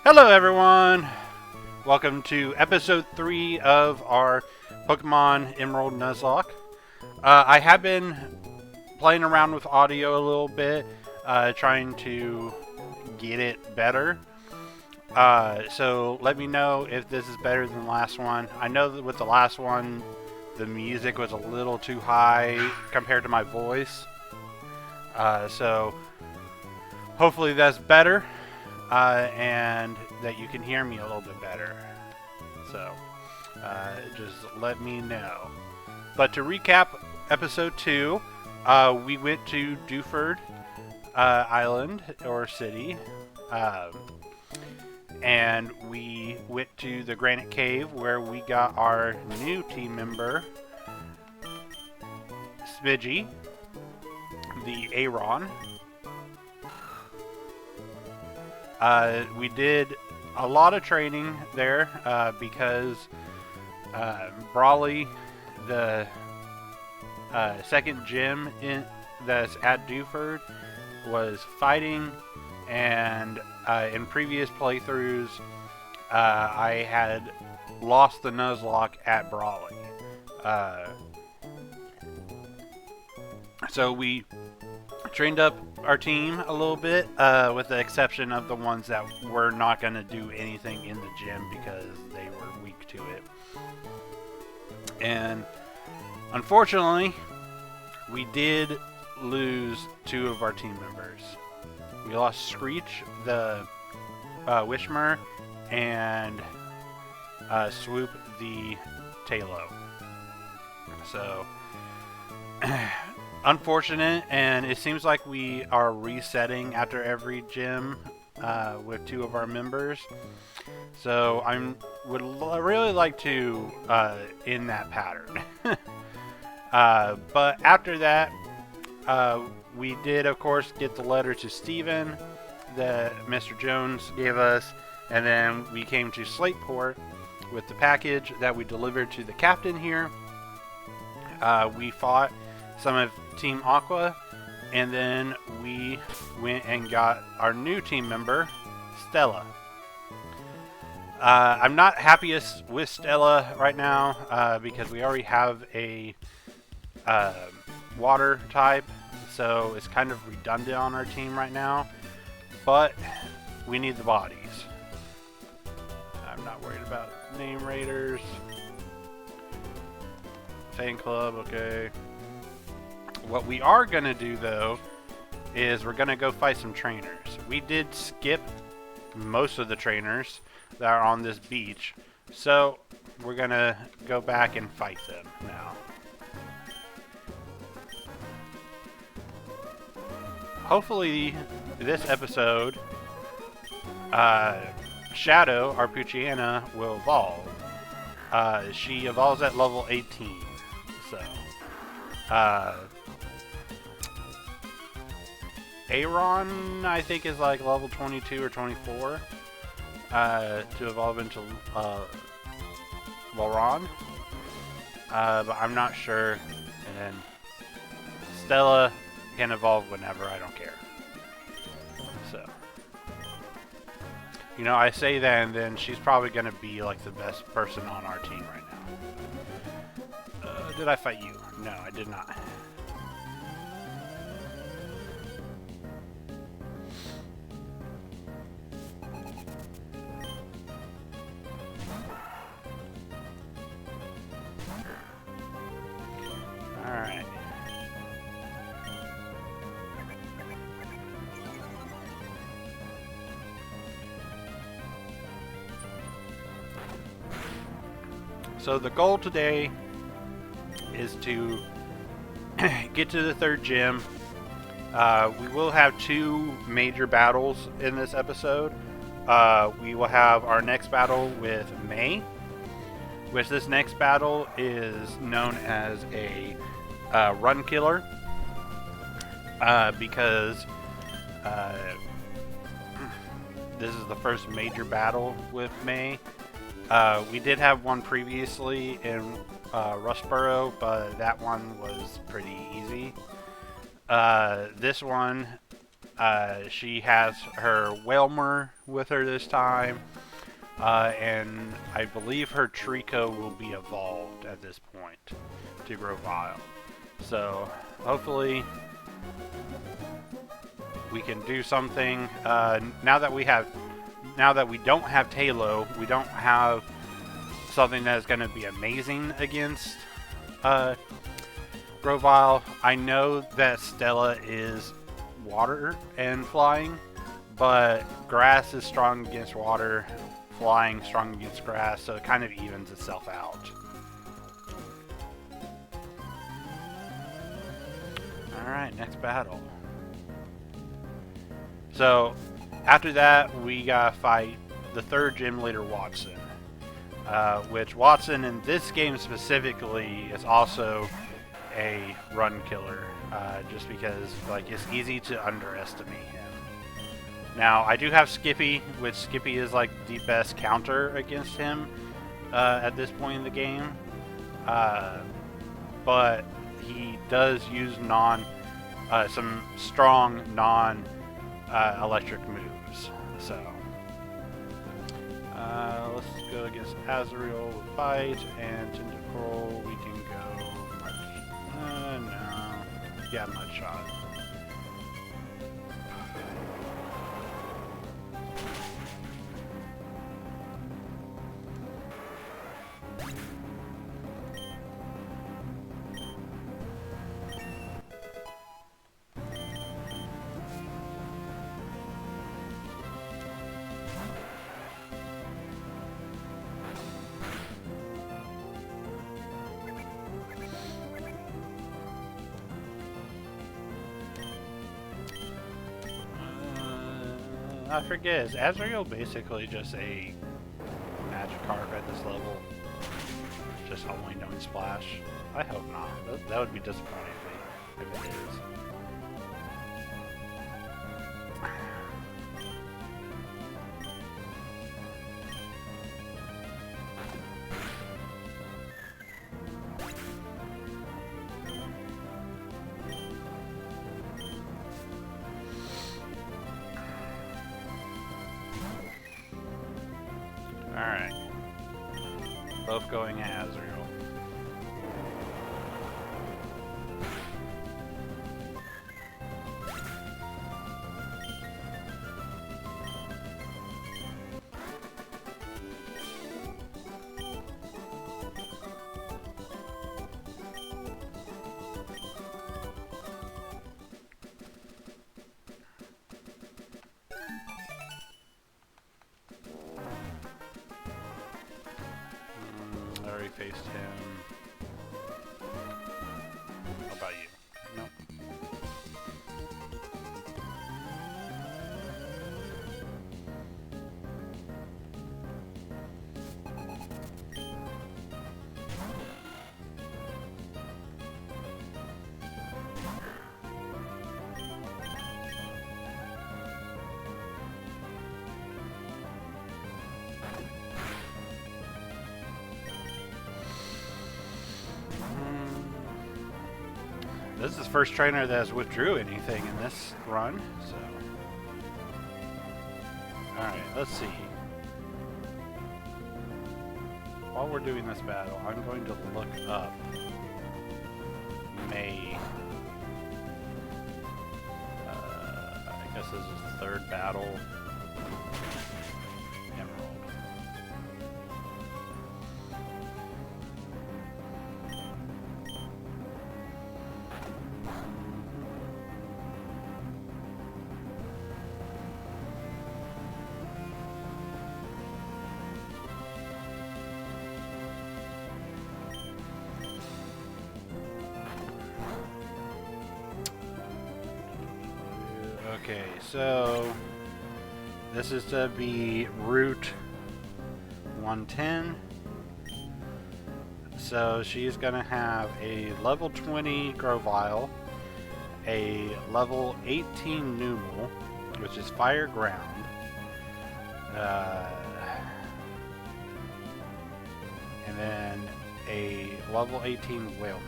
Hello everyone! Welcome to episode 3 of our Pokemon Emerald Nuzlocke. I have been playing around with audio a little bit, trying to get it better. So let me know if this is better than the last one. I know that with the last one, the music was a little too high compared to my voice. So hopefully that's better. And that you can hear me a little bit better. So, just let me know. But to recap episode 2, we went to Dewford Island, or city, and we went to the Granite Cave where we got our new team member, Smidgy, the Aron. We did a lot of training there because Brawly, the second gym that's at Dewford, was fighting, and in previous playthroughs I had lost the Nuzlocke at Brawly. So we trained up our team a little bit, with the exception of the ones that were not going to do anything in the gym because they were weak to it. And unfortunately, we did lose 2 of our team members. We lost Screech, the Wishmer, and Swoop, the Tailo. So unfortunate, and it seems like we are resetting after every gym with 2 of our members. So would really like to end that pattern. But after that, we did, of course, get the letter to Steven that Mr. Jones gave us, and then we came to Slateport with the package that we delivered to the captain here. We fought some of Team Aqua, and then we went and got our new team member, Stella. I'm not happiest with Stella right now because we already have a water type, so it's kind of redundant on our team right now, but we need the bodies. I'm not worried about name raiders. Fan club, okay. What we are going to do, though, is we're going to go fight some trainers. We did skip most of the trainers that are on this beach, so we're going to go back and fight them now. Hopefully, this episode, Shadow, our Poochyena, will evolve. She evolves at level 18, so Aron, I think, is like level 22 or 24 to evolve into Laron, but I'm not sure. And then Stella can evolve whenever, I don't care. So, you know, I say that, and then she's probably going to be like the best person on our team right now. Did I fight you? No, I did not. Alright. So the goal today is to get to the 3rd gym. We will have 2 major battles in this episode. We will have our next battle with May, which this next battle is known as a run killer, because this is the first major battle with May. We did have one previously in Rustboro, but that one was pretty easy. This one She has her Whalmer with her this time, and I believe her Trico will be evolved at this point to Grovyle. So hopefully we can do something. Now that we don't have Talo, we don't have something that is going to be amazing against Grovyle. I know that Stella is water and flying, but grass is strong against water, flying strong against grass, so it kind of evens itself out. Alright, next battle. So, after that, we gotta fight the third gym leader, Watson. Which Watson, in this game specifically, is also a run killer. Just because it's easy to underestimate him. Now, I do have Skippy, which Skippy is the best counter against him at this point in the game. But he does use some strong non-electric moves. So let's go against Azrael with Bite, and Tentacruel we can go no. Yeah, Mudshot. I forget, is Azrael basically just a Magikarp at this level? Just only knowing Splash? I hope not. That would be disappointing if it is. Alright. Both going at Azrael. Already faced him. How about you? Nope. This is the first trainer that has withdrew anything in this run, so... Alright, let's see. While we're doing this battle, I'm going to look up May. I guess this is the third battle. Emerald. Okay, so this is to be Route 110. So she's gonna have a level 20 Grovyle, a level 18 Numel, which is Fire Ground, and then a level 18 Whalmer.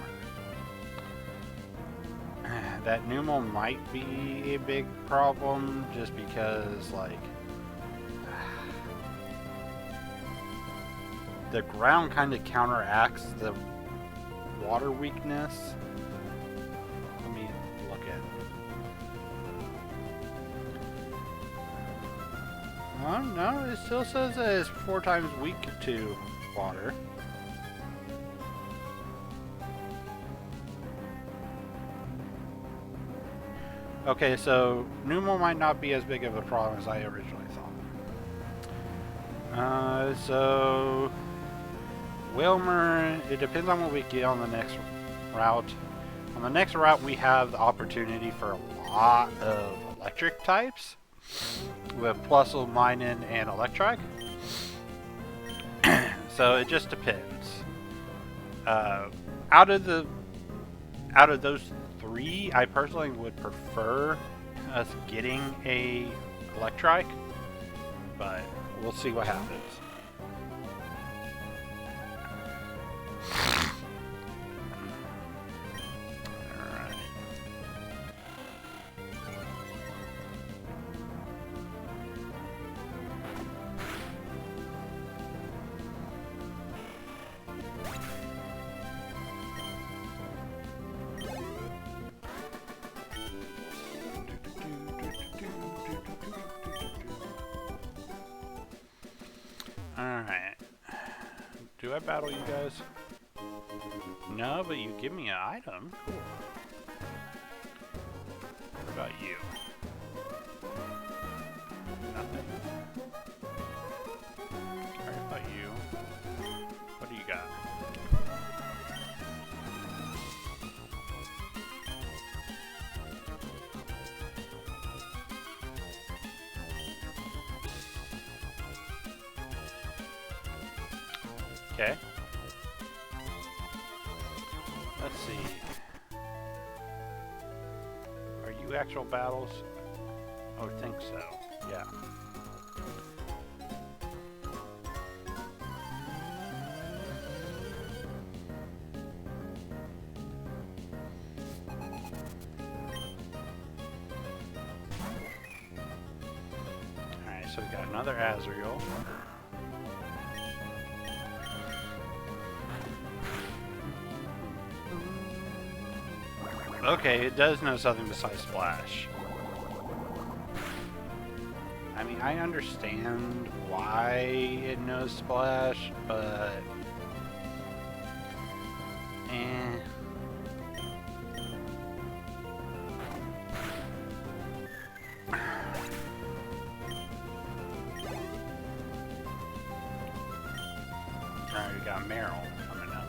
that Numel might be a big problem just because, like, the ground kind of counteracts the water weakness. Let me look at it. Oh, no, it still says that it's 4 times weak to water. Okay, so Numel might not be as big of a problem as I originally thought. So Wilmer, it depends on what we get on the next route. On the next route, we have the opportunity for a lot of electric types with Plusle, Minun, and Electric. So it just depends. Out of those 3, I personally would prefer us getting a Electric, but we'll see what happens. Alright. Do I battle you guys? No, but you give me an item. Cool. What about you? Nothing. Alright, about you. What do you got? Okay. Let's see. Are you actual battles? Oh, I think so. Yeah. Alright, so we got another Azrael. Okay, it does know something besides Splash. I mean, I understand why it knows Splash, but... Alright, we got Meryl coming up.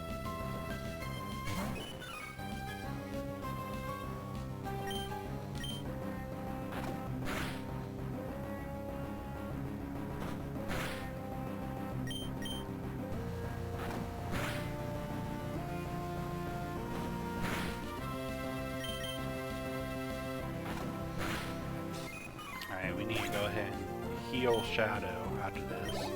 Alright, we need to go ahead and heal Shadow after this.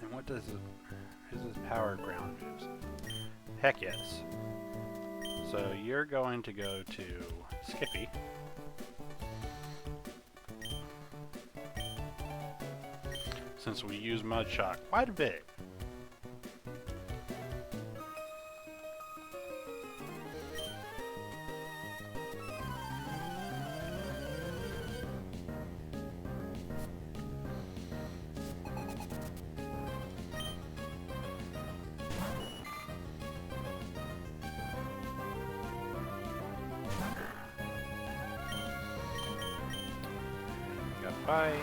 And what does it... Is this power ground moves? Heck yes. So you're going to go to Skippy. Since we use Mud Shock quite a bit. Bye.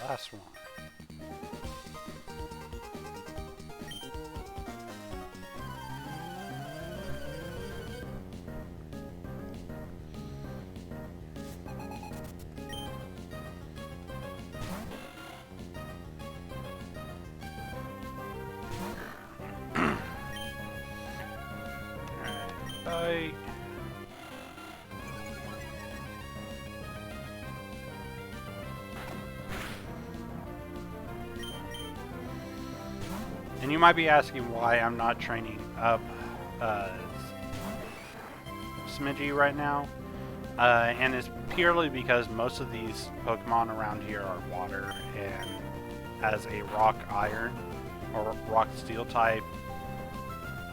last one. Alright, bye. And you might be asking why I'm not training up Smidgey right now. And it's purely because most of these Pokemon around here are water, and as a rock iron or rock steel type,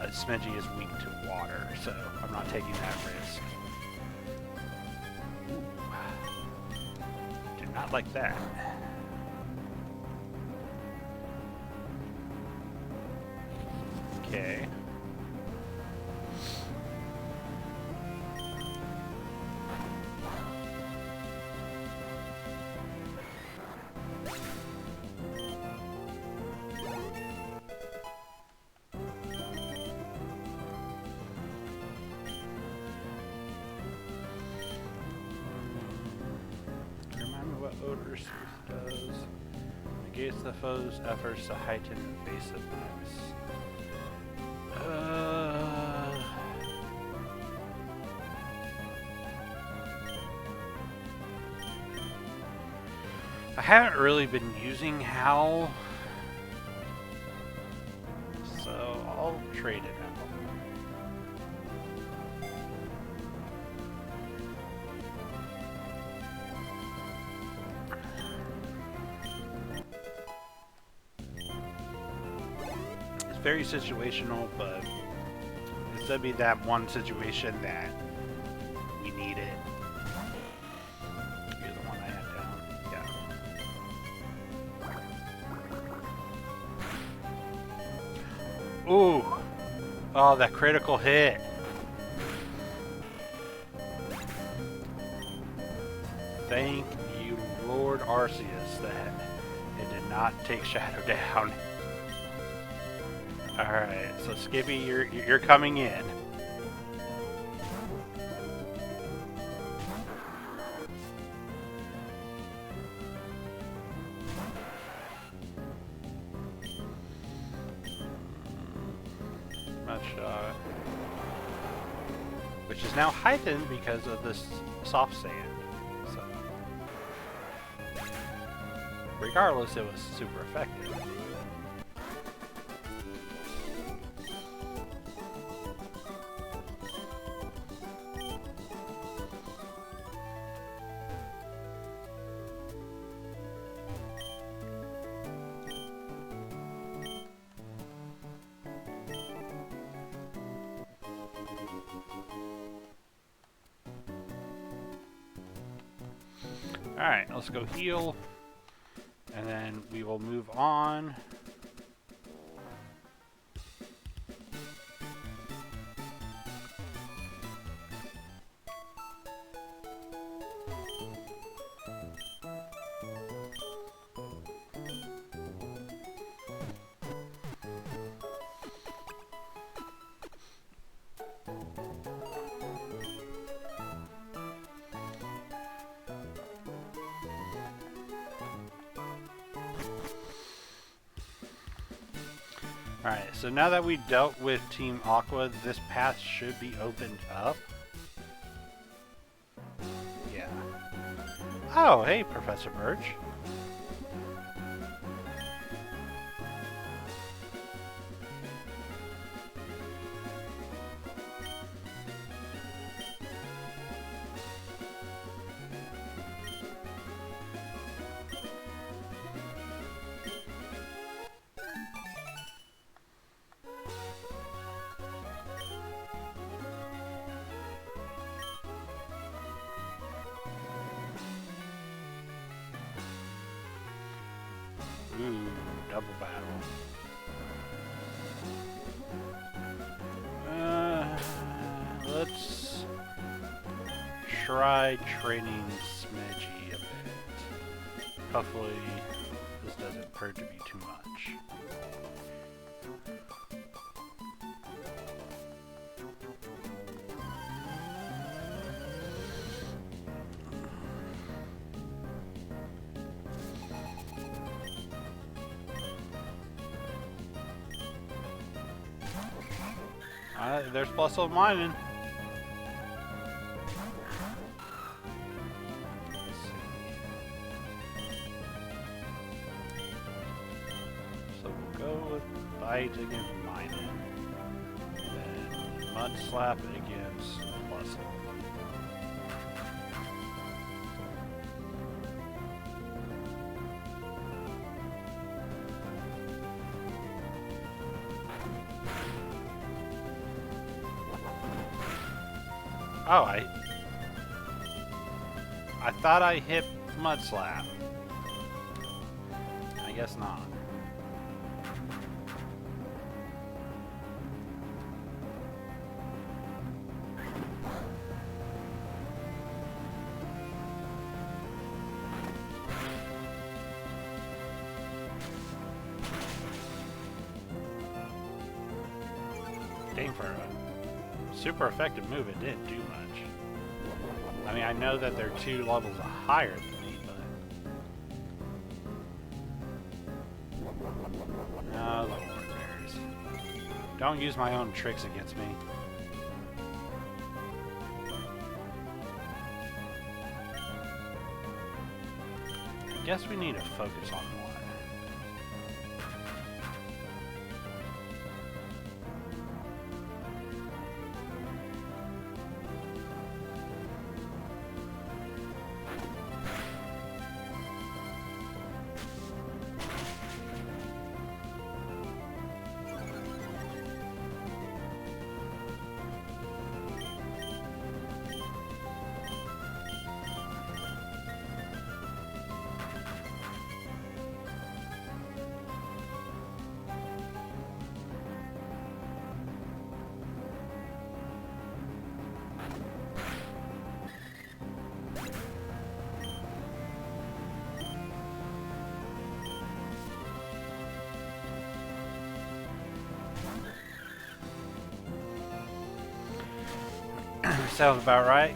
Smidgey is weak to water, so I'm not taking that risk. Ooh. Do not like that. Okay. Remind me what Odor Soothe does. Negates the foe's efforts to heighten evasiveness. I haven't really been using Howl, so I'll trade it out. It's very situational, but it's gonna be that one situation that we need it. You're the one I had down. Yeah. Ooh. Oh, that critical hit. Thank you, Lord Arceus, that it did not take Shadow down. Alright, so Skippy, you're coming in. Mud shot. Which is now heightened because of this soft sand. So, regardless, it was super effective. Alright, let's go heal, and then we will move on. Alright, so now that we dealt with Team Aqua, this path should be opened up. Yeah. Oh, hey, Professor Birch. Ooh, double battle. Let's try training Smidgey a bit. Hopefully this doesn't prove to be too much. There's plus of mining. Let's see. So we'll go with bite against mining, and then mud slap against plus. Oh, I thought I hit mud slap. I guess not. Dang, for a super effective move, it didn't do much. I mean, I know that they're 2 levels higher than me, but... No, the horn bears. Don't use my own tricks against me. I guess we need to focus on one. Sounds about right.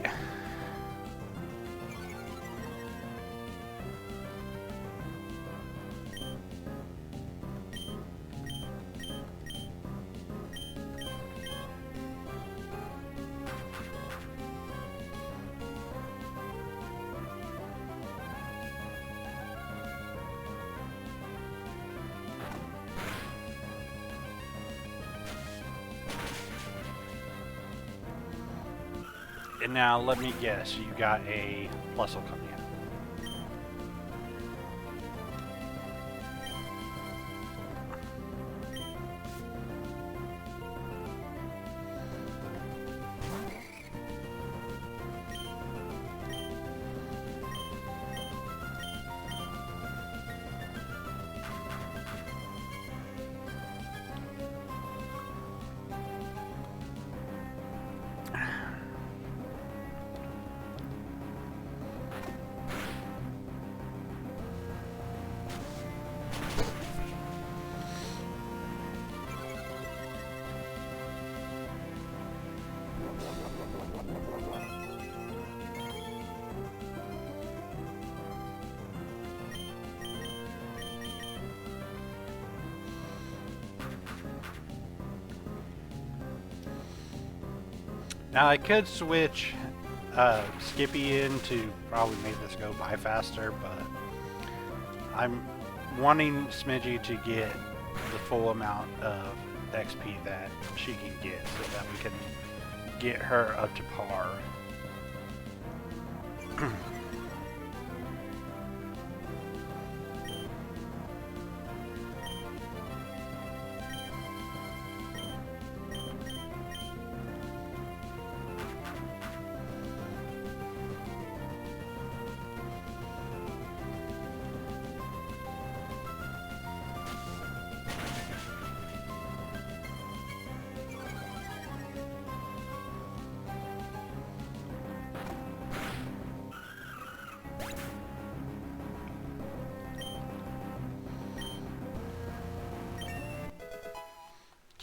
And now let me guess, you got a plus will come in. Now I could switch Skippy in to probably make this go by faster, but I'm wanting Smidgy to get the full amount of XP that she can get so that we can get her up to par.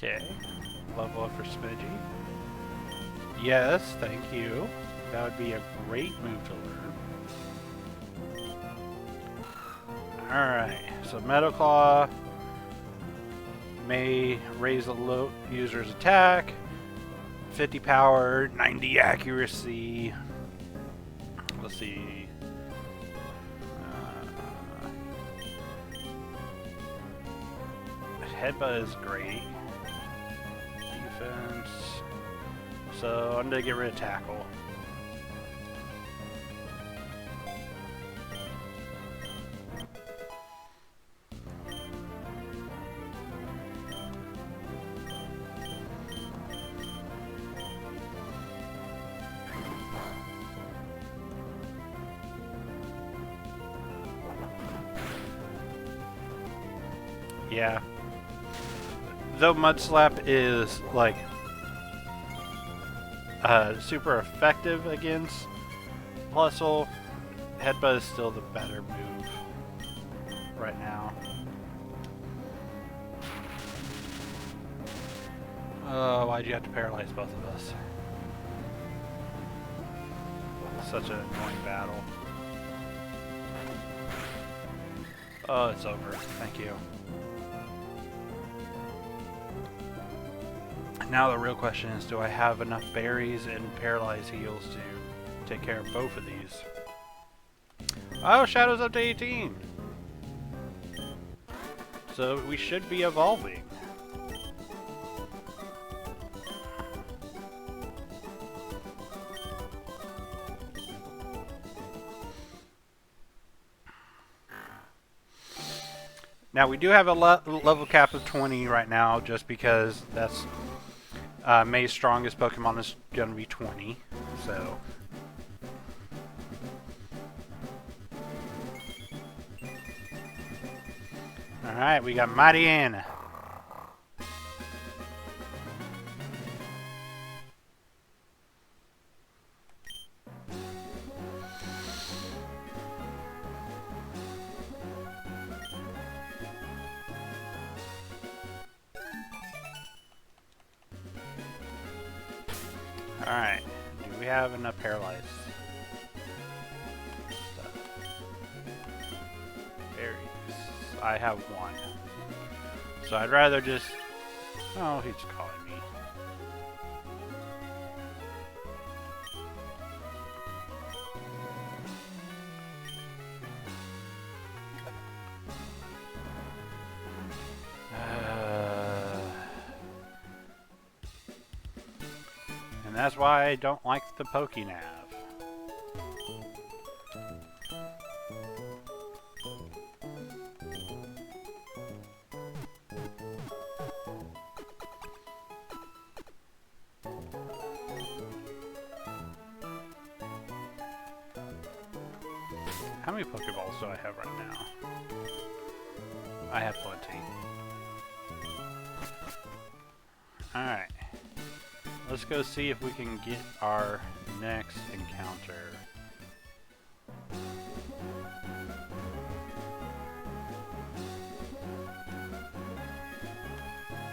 Okay. Level up for Smidgy. Yes, thank you. That would be a great move to learn. Alright, so Metal Claw may raise the user's attack, 50 power, 90 accuracy. Let's see. Headbutt is great. Defense. So I'm gonna get rid of tackle. Yeah. Though Mud Slap is like super effective against Plusle, Headbutt is still the better move right now. Oh, why'd you have to paralyze both of us? Such an annoying battle. Oh, it's over. Thank you. Now the real question is, do I have enough berries and paralyzed heals to take care of both of these? Oh, Shadow's up to 18! So we should be evolving. Now we do have a level cap of 20 right now, just because that's May's strongest Pokemon is going to be 20, so... Alright, we got Mighty Anna. Alright, do we have enough paralyzed stuff? Berries. I have one. So I'd rather just... Oh, he's calling me. And that's why I don't like the Pokenav. How many Pokeballs do I have right now? I have plenty. Alright. Let's go see if we can get our next encounter.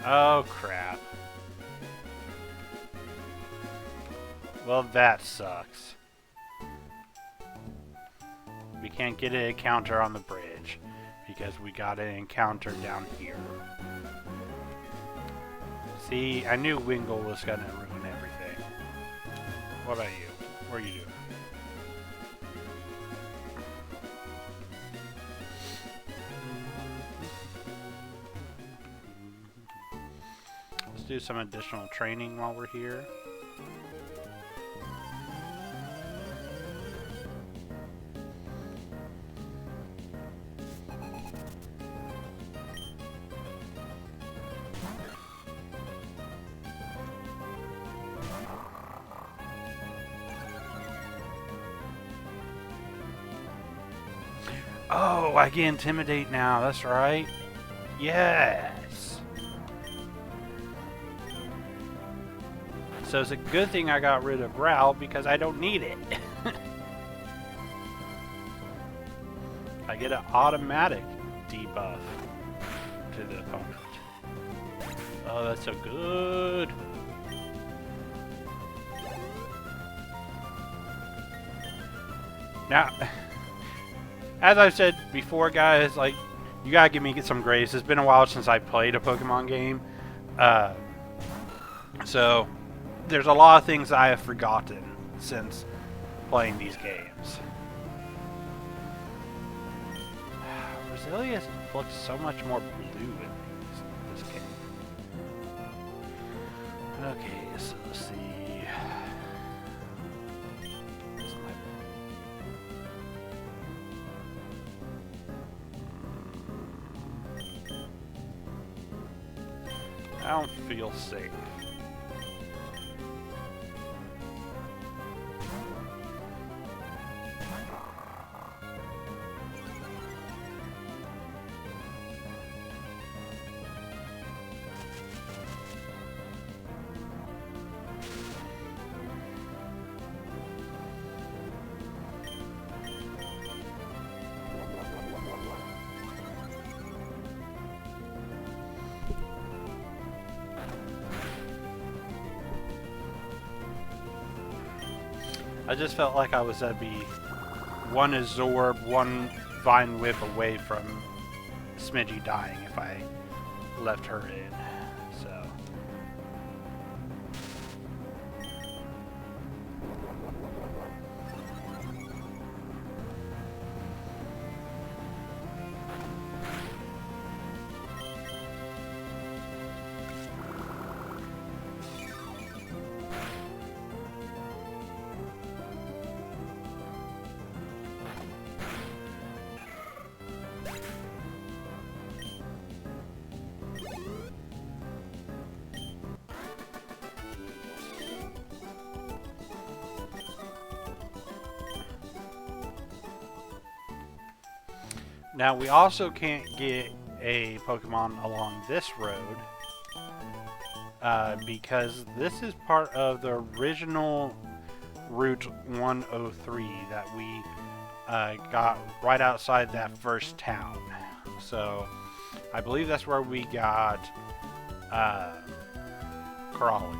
Oh crap. Well, that sucks. We can't get an encounter on the bridge because we got an encounter down here. See, I knew Wingull was gonna ruin everything. What about you? What are you doing? Let's do some additional training while we're here. Oh, I can intimidate now, that's right. Yes! So it's a good thing I got rid of Growl because I don't need it. I get an automatic debuff to the opponent. Oh, that's so good. Now, as I've said before, guys, like, you gotta give me some grace. It's been a while since I played a Pokemon game. So, there's a lot of things I have forgotten since playing these games. Roselia looks so much more blue in this game. Okay, so let's see. I don't feel safe. I just felt like I was gonna be one Absorb, one Vine Whip away from Smidgey dying if I left her in. So. Now, we also can't get a Pokemon along this road because this is part of the original Route 103 that we got right outside that first town. So, I believe that's where we got Crawley.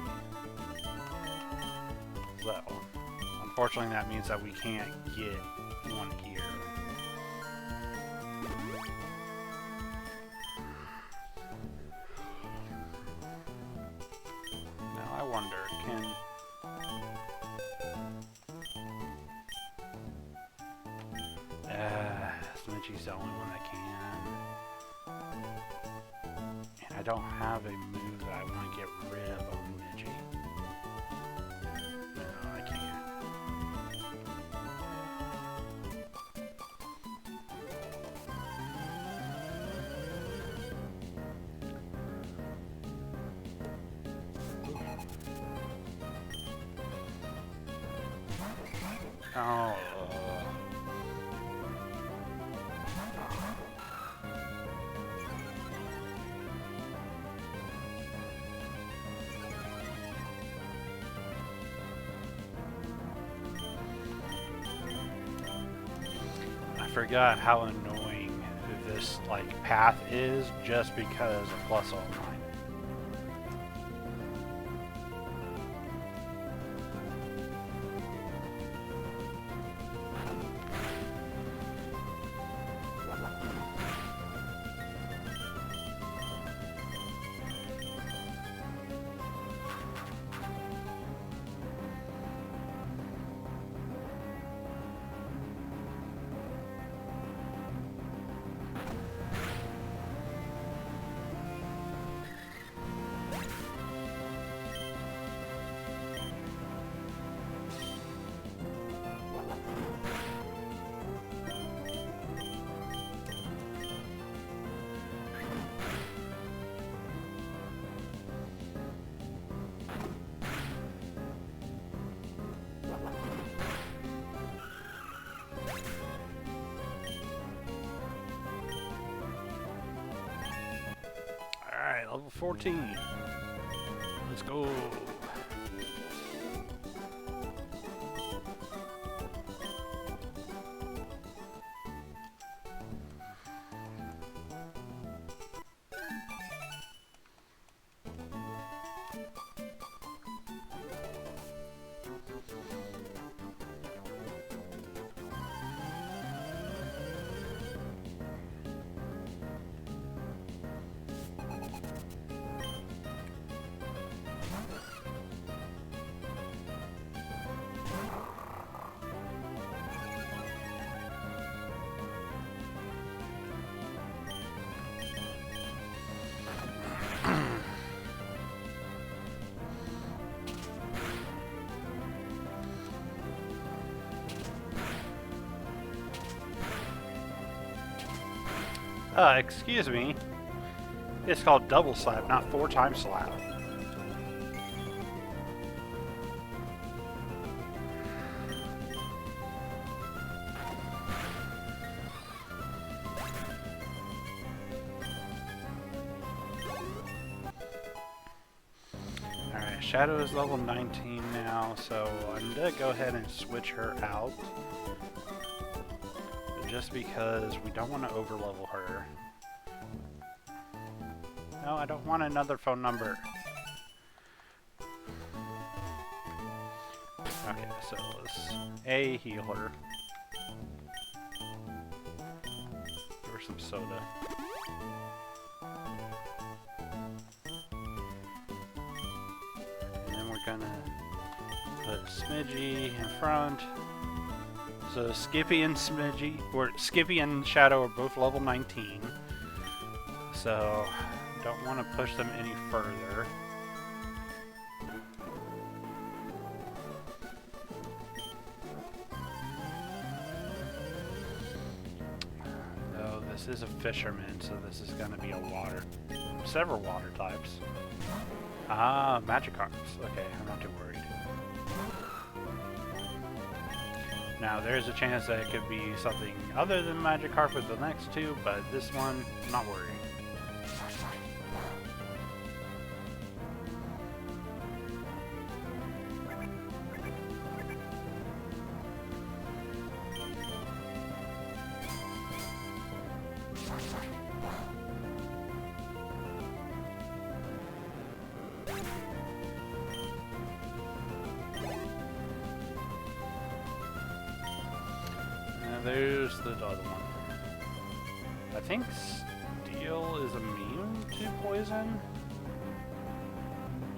So, unfortunately, that means that we can't get one here. Now I wonder, can... Smidgey's the only one that can. And I don't have a move that I want to get rid of Smidgey. No, I can't. Oh. I forgot how annoying this path is just because of plus all 9. Alright, level 14. Let's go. Excuse me. It's called double slap, not 4 times slap. Alright, Shadow is level 19 now, so I'm gonna go ahead and switch her out. Just because we don't want to overlevel her. No, I don't want another phone number. Okay, so let's heal her. Give her some soda. And then we're gonna put Smidgy in front. So Skippy and Smidgy, or Skippy and Shadow are both level 19. So don't want to push them any further. Though this is a fisherman, so this is going to be a water, several water types. Ah, Magikarps. Okay, I'm not too worried. Now, there's a chance that it could be something other than Magikarp with the next two, but this one, I'm not worried. There's the other one. I think Steel is immune to poison.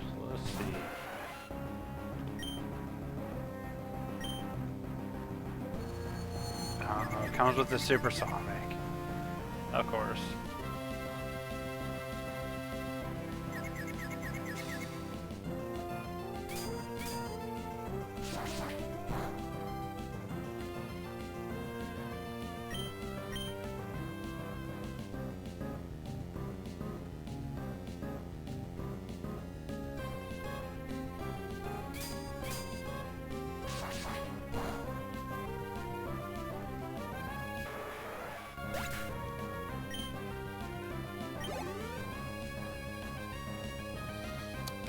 So let's see. It comes with the supersonic, of course.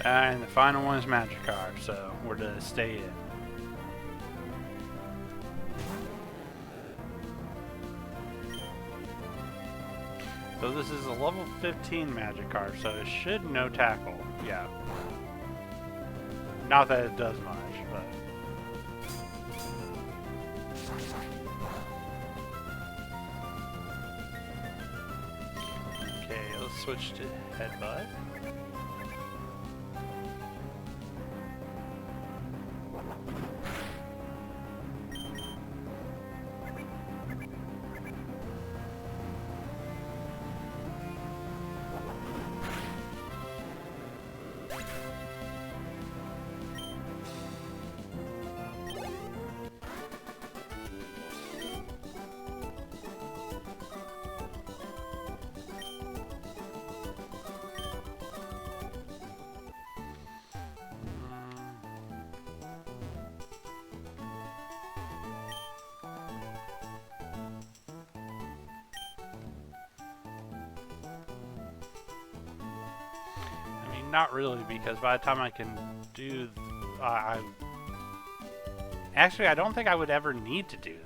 And the final one is Magikarp, so we're to stay in. So this is a level 15 Magikarp, so it should no tackle. Yeah. Not that it does much, but... Okay, let's switch to Headbutt. Not really, because by the time I can do... Actually, I don't think I would ever need to do that.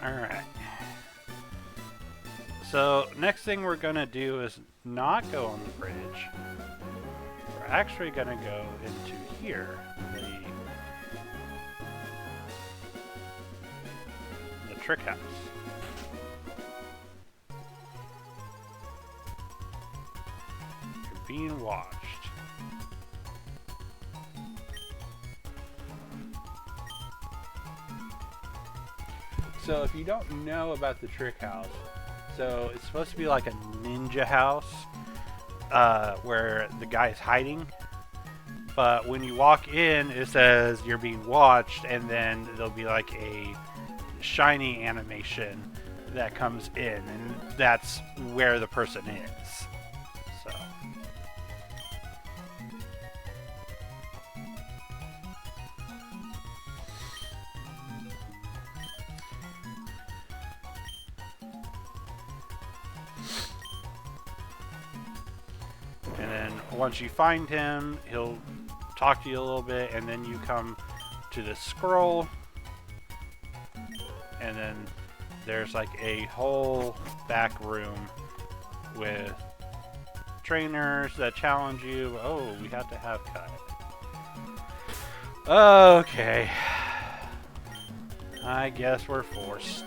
Alright. So, next thing we're gonna do is not go on the bridge. We're actually gonna go into here. trick house. You're being watched. So if you don't know about the trick house, so it's supposed to be like a ninja house where the guy is hiding. But when you walk in, it says you're being watched, and then there'll be like a shiny animation that comes in, and that's where the person is. So. And then once you find him, he'll talk to you a little bit, and then you come to the scroll, and then there's like a whole back room with trainers that challenge you. Oh, we have to have cut. Okay. I guess we're forced.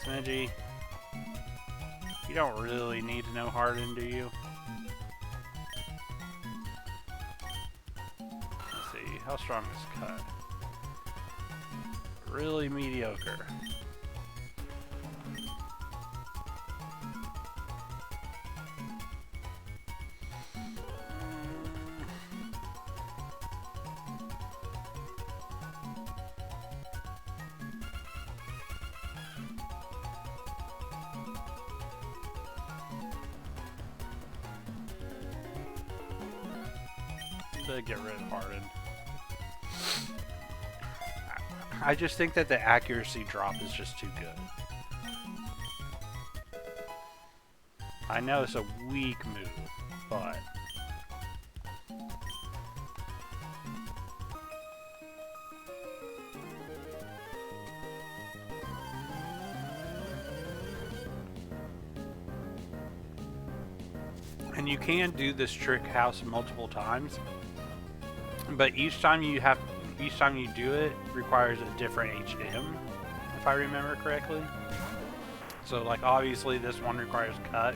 Smidgy, you don't really need to know Harden, do you? Let's see, how strong is Cut? Really mediocre. To get rid of Harden. I just think that the accuracy drop is just too good. I know it's a weak move, but and you can do this trick house multiple times. But each time you do it requires a different HM, if I remember correctly. So like obviously this one requires cut.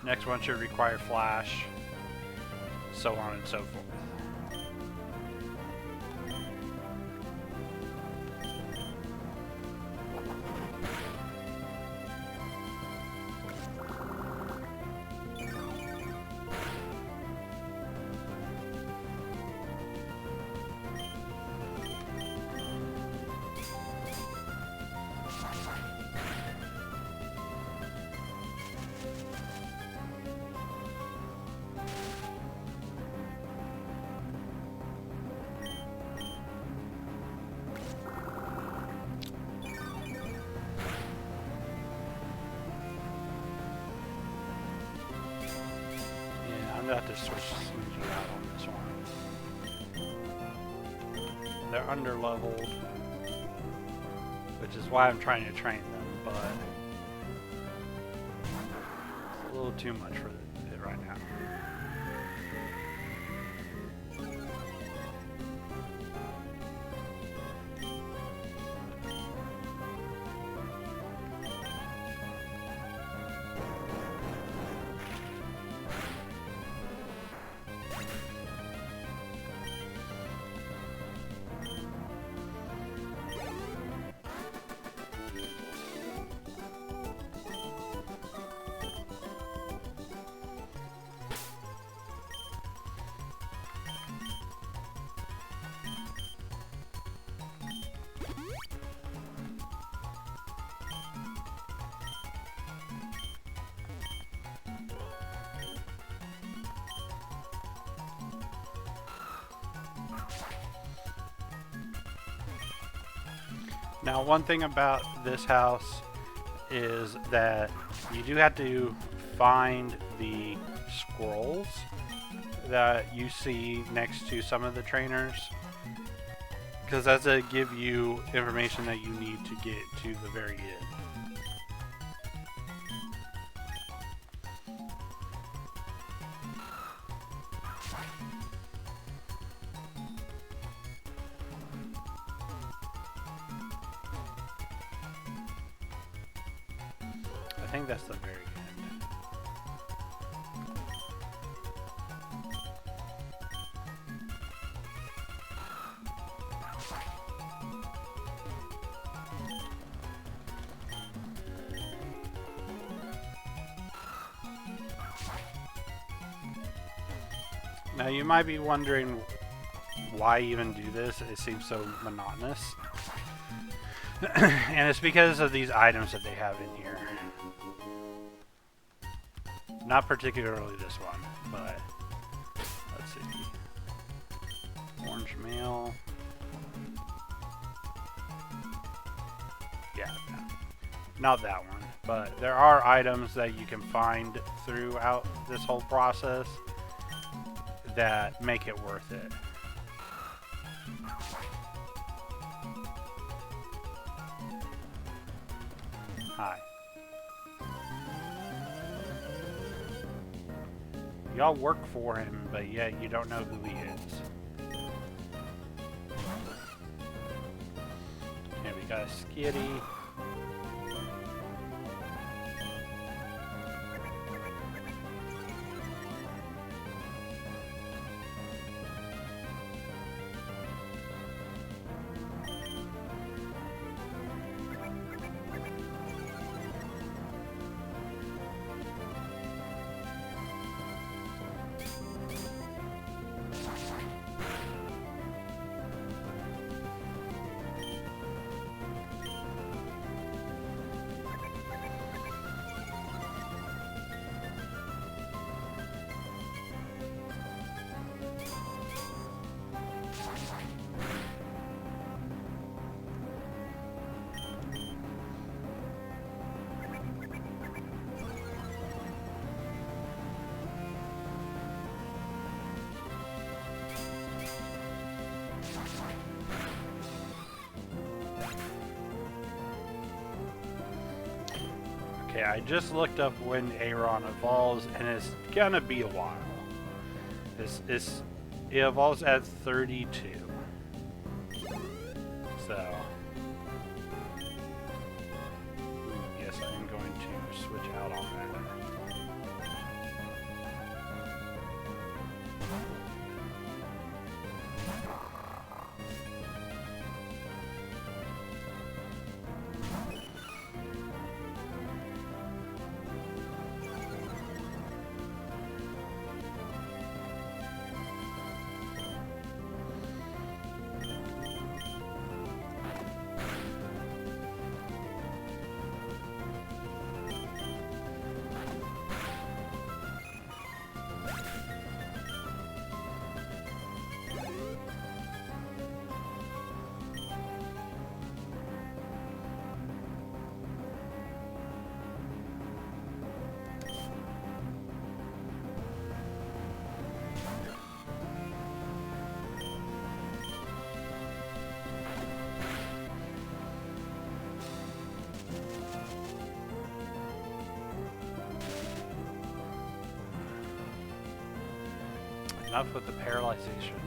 Next one should require flash. So on and so forth. I'm gonna have to switch Smidgy out on this one. They're under-leveled, which is why I'm trying to train them, but it's a little too much for it right now. Now, one thing about this house is that you do have to find the scrolls that you see next to some of the trainers, because that's to give you information that you need to get to the very end. think that's the very end. Now you might be wondering why even do this. It seems so monotonous. And it's because of these items that they have in here. Not particularly this one, but let's see. Orange mail. Yeah, not that one. But there are items that you can find throughout this whole process that make it worth it. Hi. Y'all work for him, but yet you don't know who he is. Okay, we got a skitty. Okay, I just looked up when Aron evolves, and it's gonna be a while. It evolves at 32. So, yes, I am going to switch out on that. Enough with the paralyzation.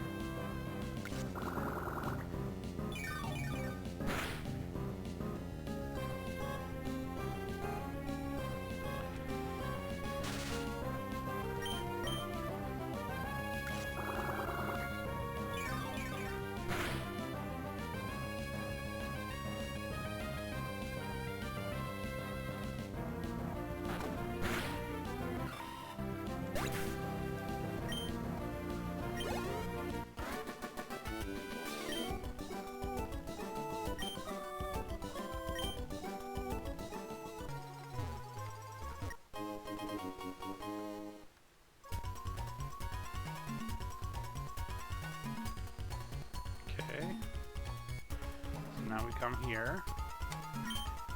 Now we come here.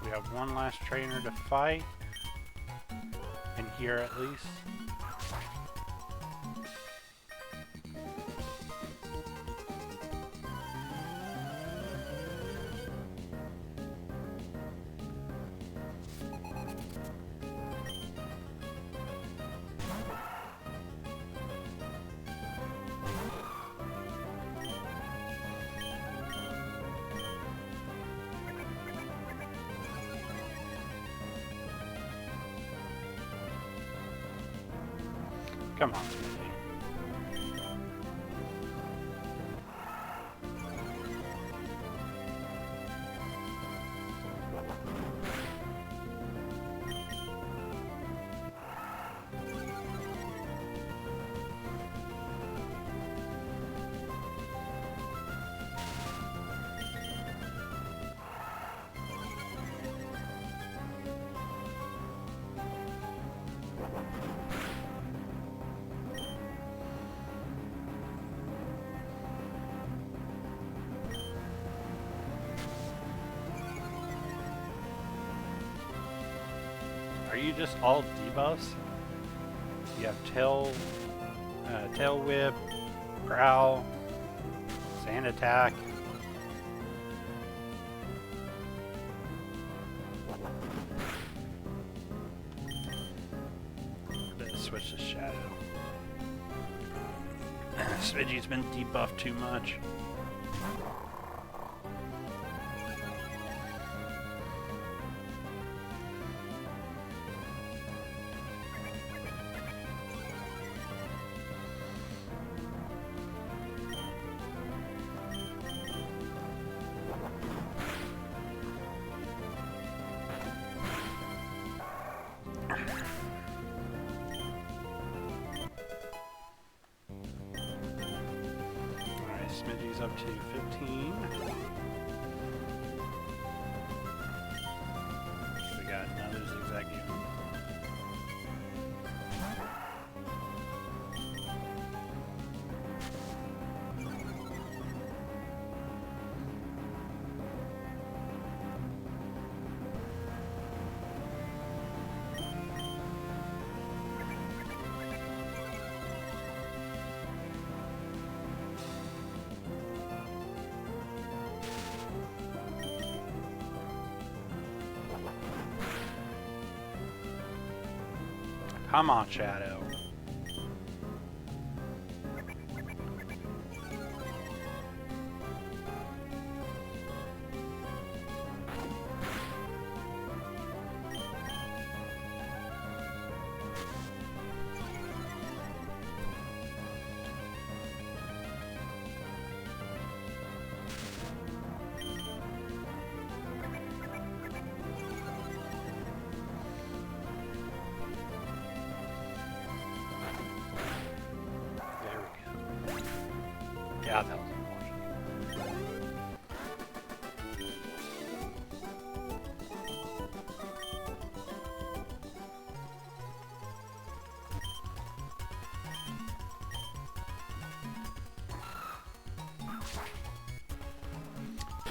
We have one last trainer to fight. In here at least. Come on, Smidgy. Are you just all debuffs? You have tail whip, growl, sand attack. Let's switch to shadow. Smidgy's been debuffed too much. Smidgy's up to 15. We got another zigzag unit. Come on, Shadow. Yeah, that was annoying.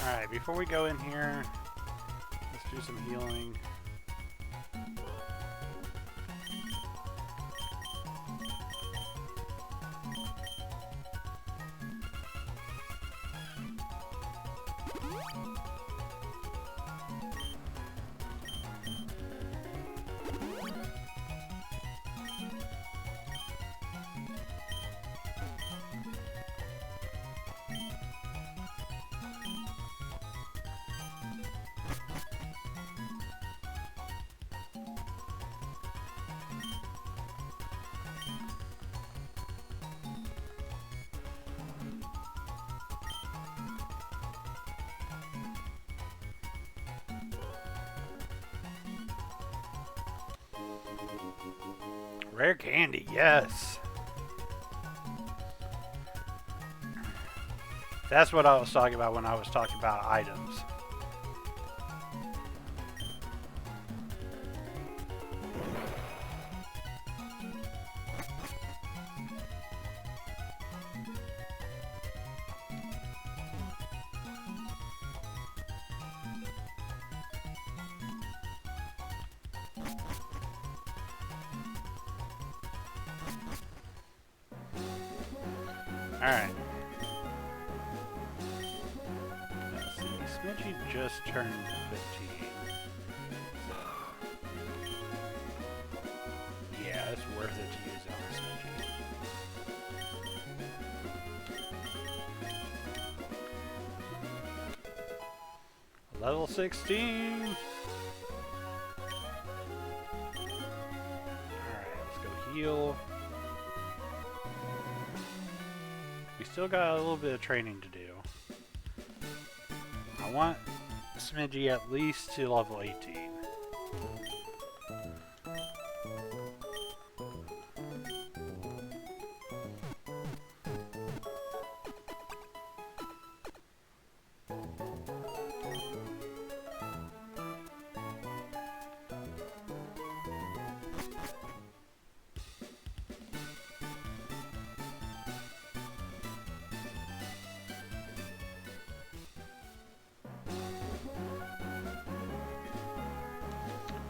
Alright, before we go in here, let's do some healing. Rare candy, yes. That's what I was talking about when I was talking about items. Alright. Let's see. Smidgy just turned 15. So, yeah, it's worth it to use on Smidgy. Level 16! Alright, let's go heal. We still got a little bit of training to do. I want Smidgey at least to level 18.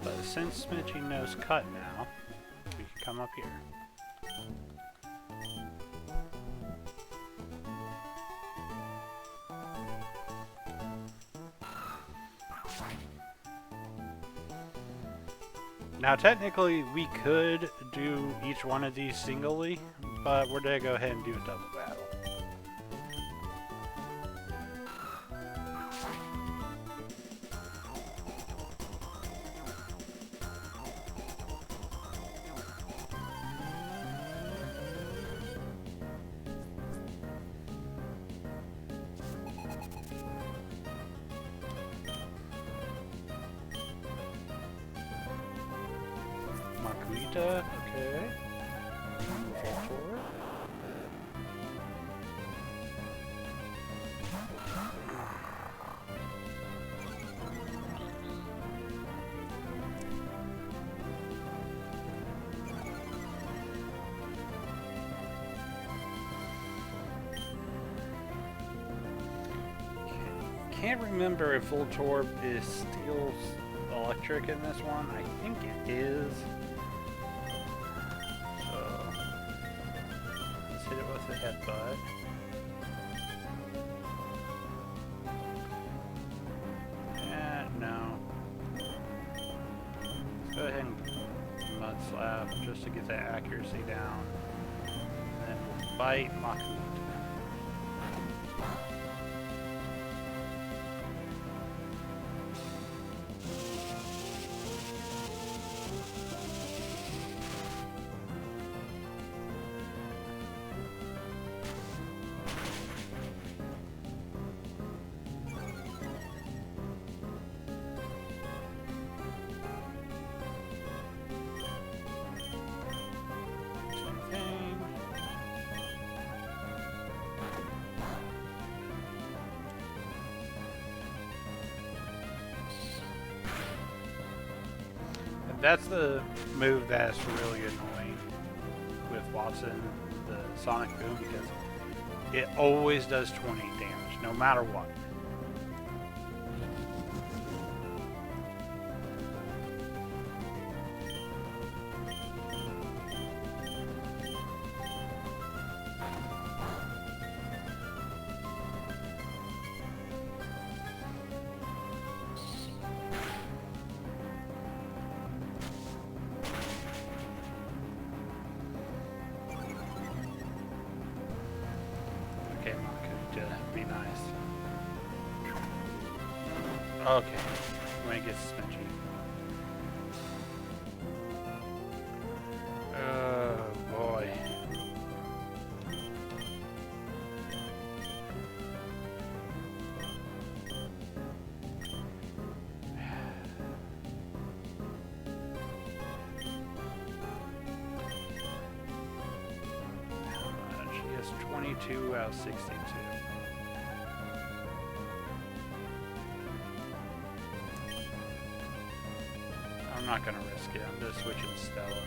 But since Smidgey knows cut now, we can come up here. Now technically we could do each one of these singly, but we're gonna go ahead and do a double battle. Okay. Voltor. Can't remember if Voltorb is Steel Electric in this one. I think it is. Hit it with the headbutt. No. Let's go ahead and Mud Slap just to get that accuracy down. And then we'll bite Makuta. That's the move that's really annoying with Watson, the Sonic Boom, because it always does 20 damage, no matter what. Be nice. Okay, when it gets Smidgey. Oh boy. She has 22 out of 62. I'm not gonna risk it. I'm just switching Stella.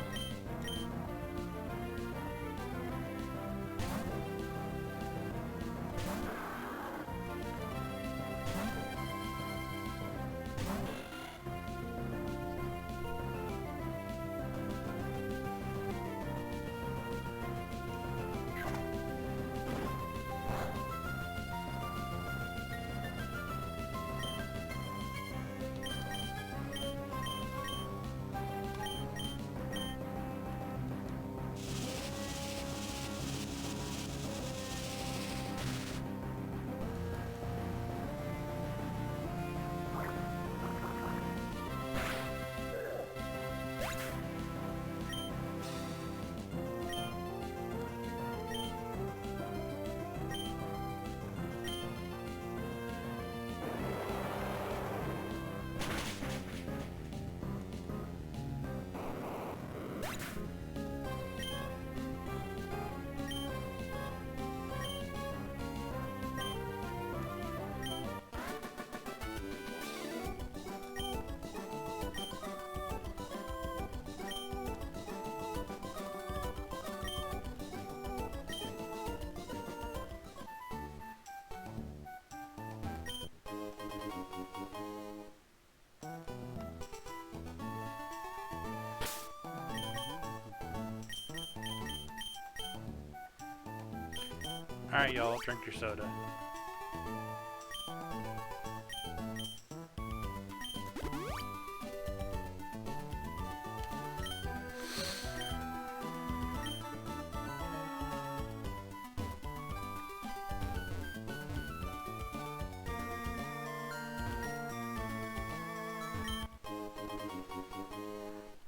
Alright, y'all, drink your soda.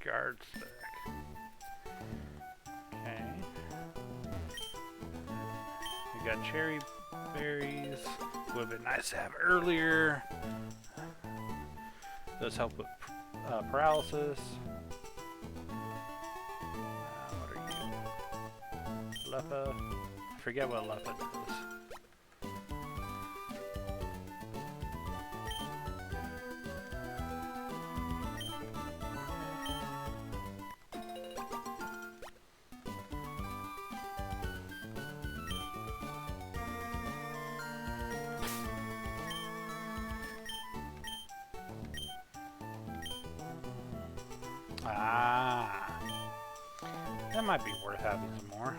Guard stick. Okay. We got cherry berries. Would have been nice to have earlier. Does help with paralysis. What are you? Leppa. I forget what Leppa does. Ah, that might be worth having some more.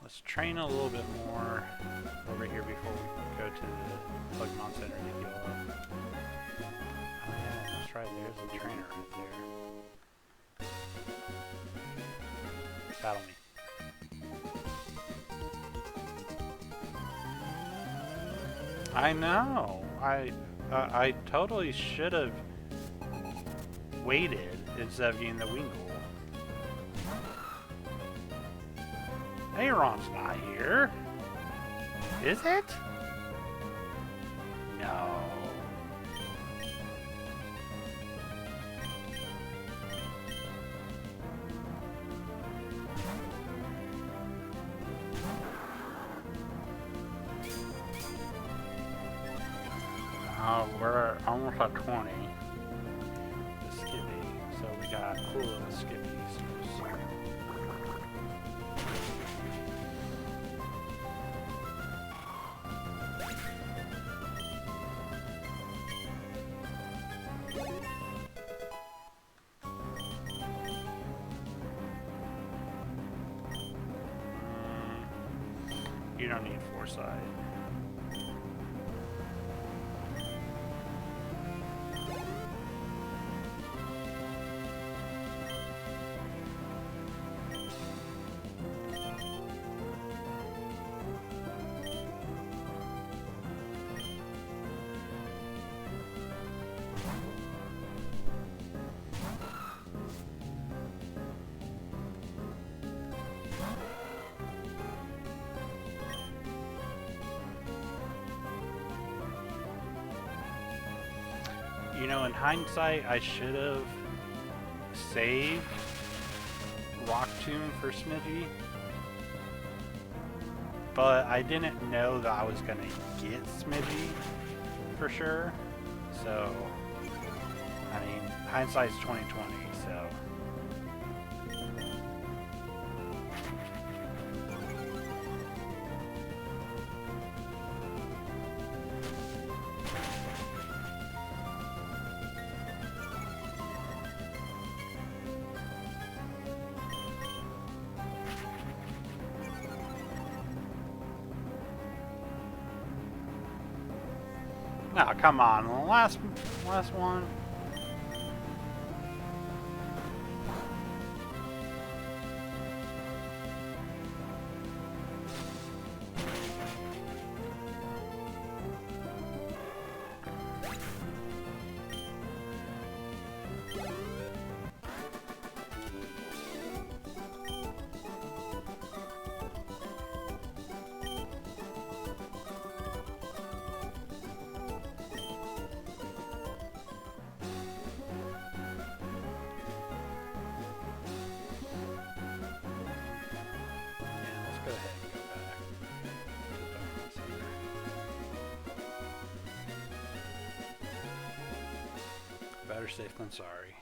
Let's train a little bit more over here before we go to the Pokemon Center to heal up. Oh yeah, that's right, there's a trainer right there. Battle me. I know! I totally should have waited instead of getting the Wingull. Aeron's not here. Is it? No. Oh, we're almost at 20. The Skippy. So we got cool little Skippies. You don't need foresight. You know, in hindsight, I should have saved Rock Tomb for Smidgey, but I didn't know that I was gonna get Smidgey for sure. So, I mean, hindsight's 20/20. So. No, come on, the last one. Better safe than sorry.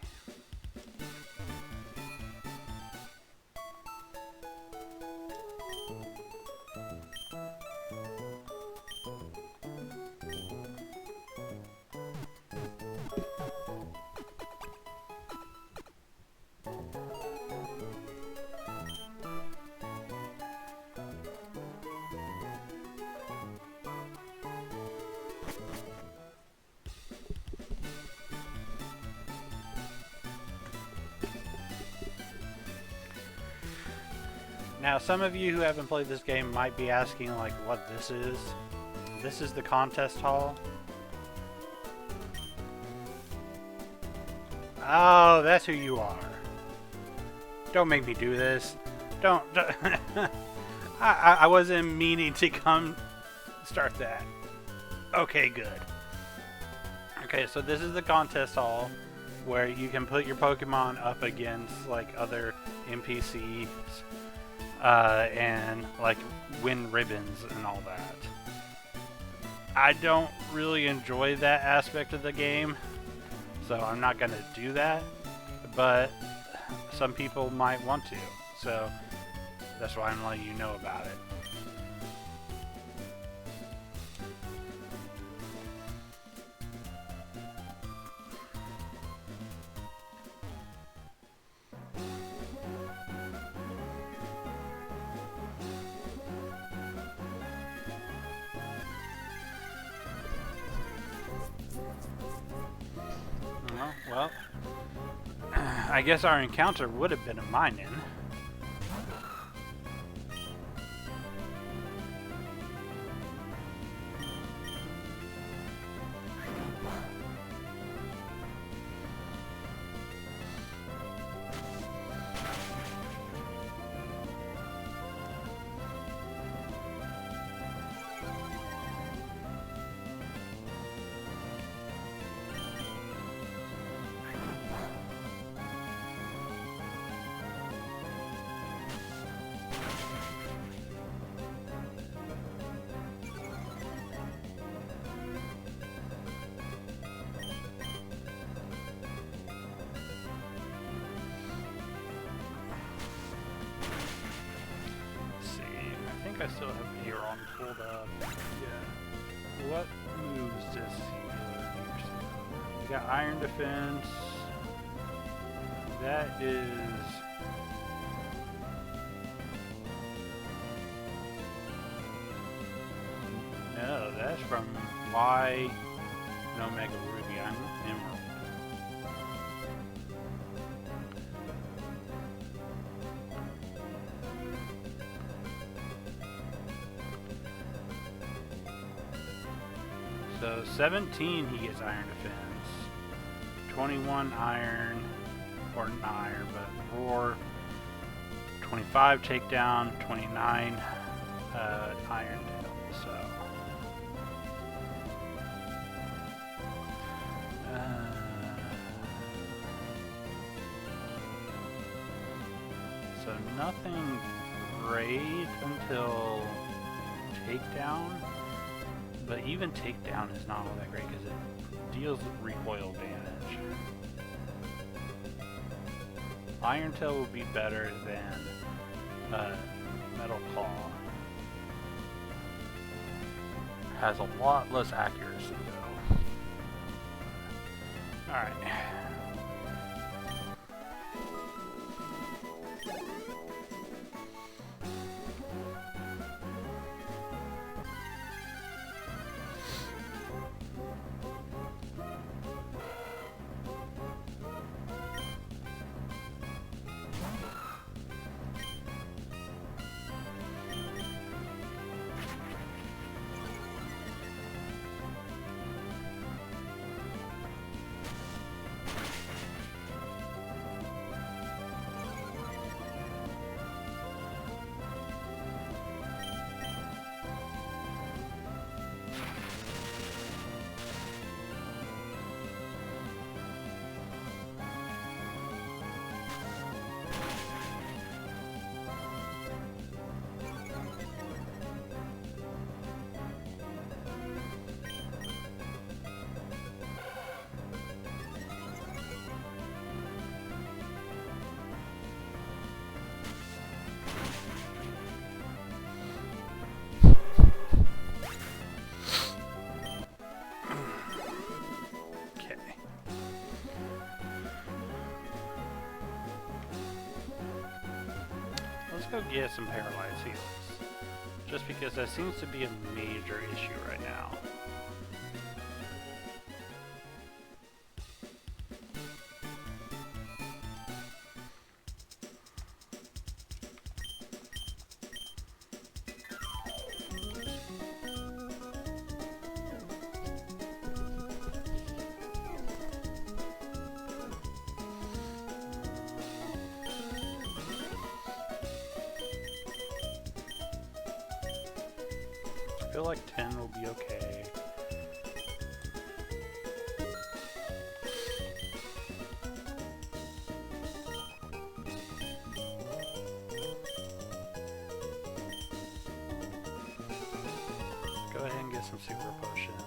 Now, some of you who haven't played this game might be asking, like, what this is. This is the contest hall. Oh, that's who you are. Don't make me do this. Don't. I wasn't meaning to come start that. Okay, good. Okay, so this is the contest hall where you can put your Pokemon up against, like, other NPCs. And like win ribbons and all that. I don't really enjoy that aspect of the game, so I'm not going to do that, but some people might want to, so that's why I'm letting you know about it. Well, I guess our encounter would have been a mine-in. I still have Aeron pulled up. Yeah. What moves does he use? We got Iron Defense. That is... No, that's from Y and Omega Ruby. I'm Emerald. So 17 he gets Iron Defense, 21 Iron, or not Iron, but Roar, 25 Takedown, 29 Iron Tail, so nothing great until Takedown. But even Takedown is not all that great because it deals recoil damage. Iron Tail will be better than Metal Claw. Has a lot less accuracy though. Alright. get some paralyzed heals. Just because that seems to be a major issue right now. I feel like 10 will be okay. Go ahead and get some super potions.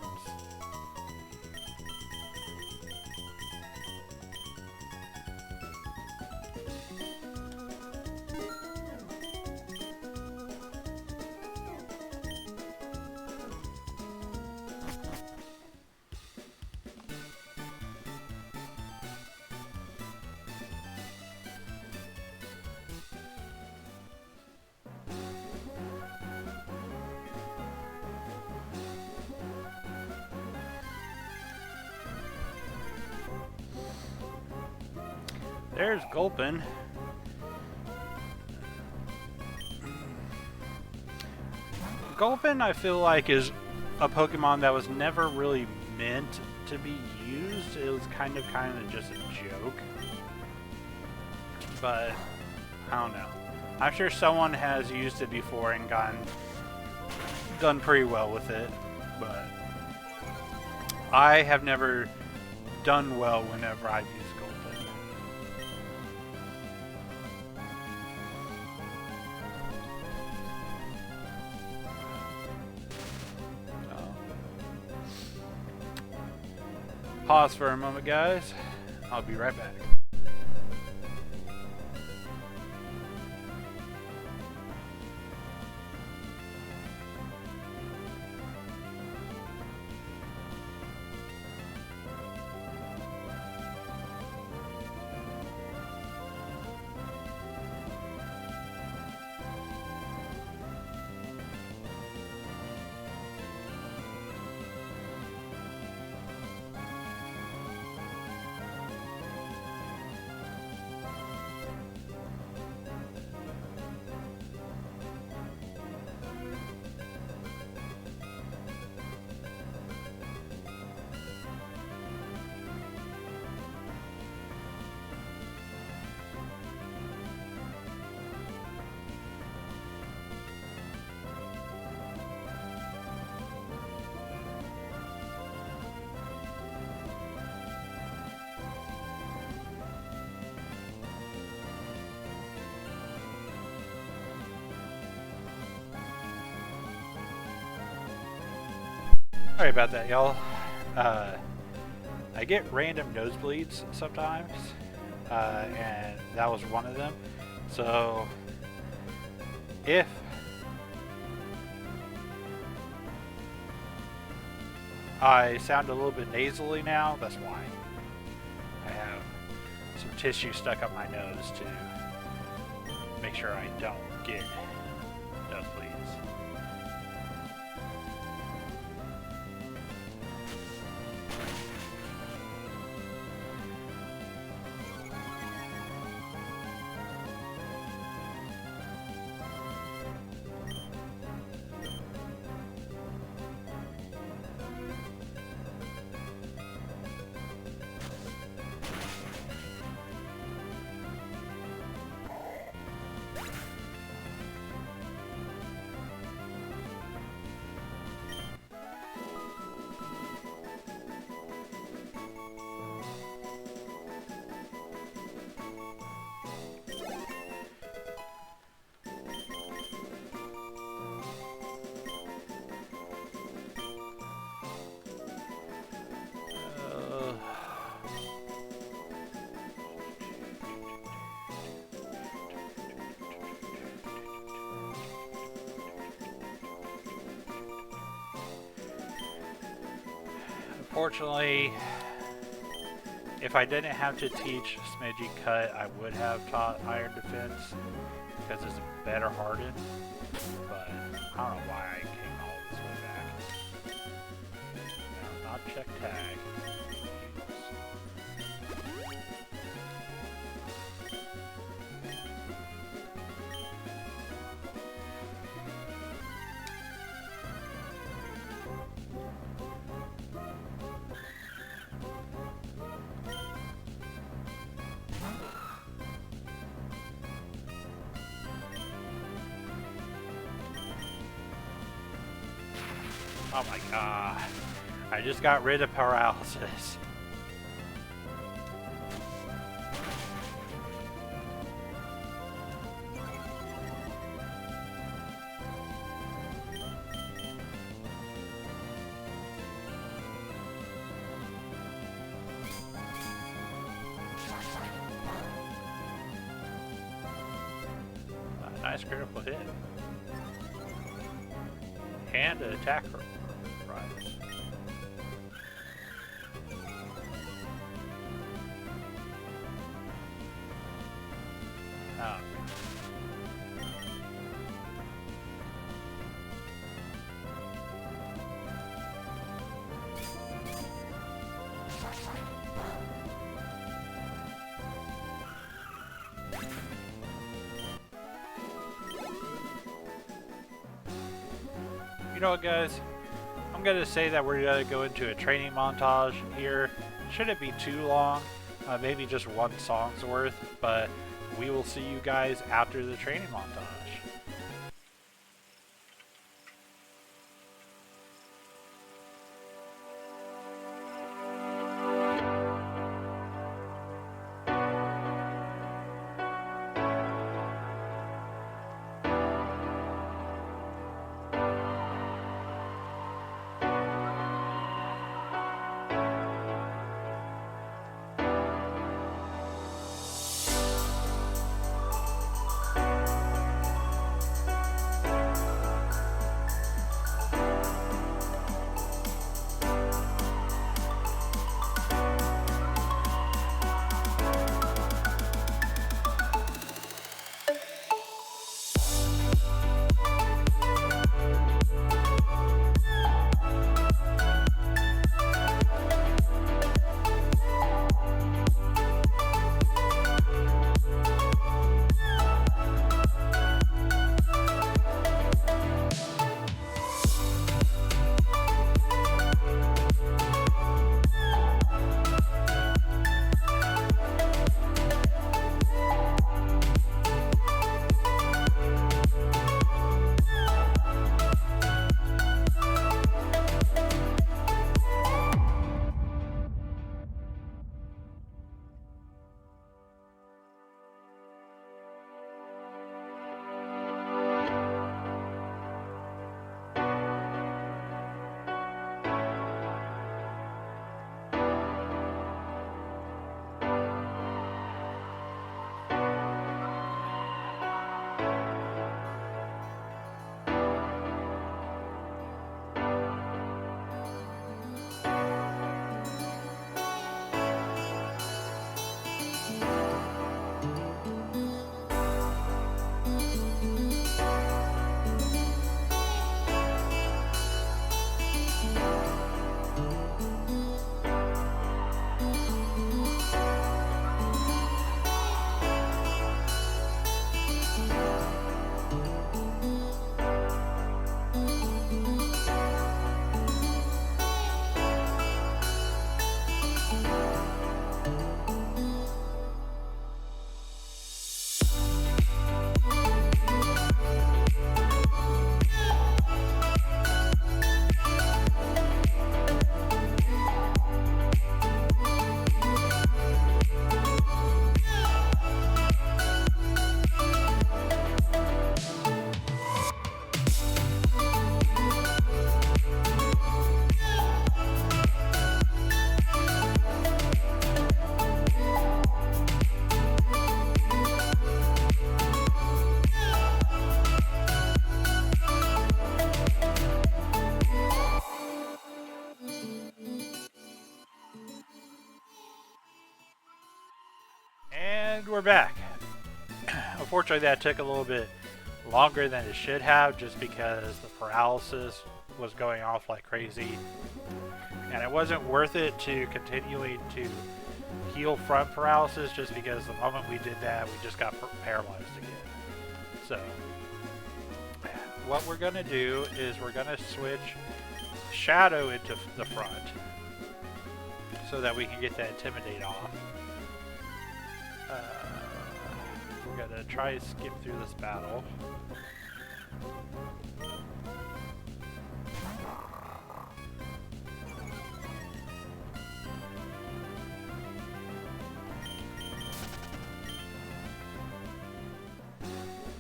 There's Gulpin. Gulpin, I feel like, is a Pokemon that was never really meant to be used. It was kind of just a joke. But, I don't know. I'm sure someone has used it before and done pretty well with it. But, I have never done well whenever I've used Gulpin. Pause for a moment, guys. I'll be right back. Sorry about that, y'all. I get random nosebleeds sometimes, and that was one of them. So, if I sound a little bit nasally now, that's why. I have some tissue stuck up my nose to make sure I don't get nosebleeds. Unfortunately, if I didn't have to teach Smidgy Cut, I would have taught Iron Defense. because it's better hardened, but I don't know why I came all this way back. Now, not check tag. Oh my god. I just got rid of paralysis. Nice critical hit. And an attack rise. Oh. You know what, guys? I'm going to say that we're going to go into a training montage here. Shouldn't be too long, maybe just one song's worth, but we will see you guys after the training montage. And we're back. unfortunately, that took a little bit longer than it should have, just because the paralysis was going off like crazy. And it wasn't worth it to continuing to heal from paralysis, just because the moment we did that, we just got paralyzed again. So, what we're going to do is we're going to switch Shadow into the front so that we can get that Intimidate off. We're going to try to skip through this battle.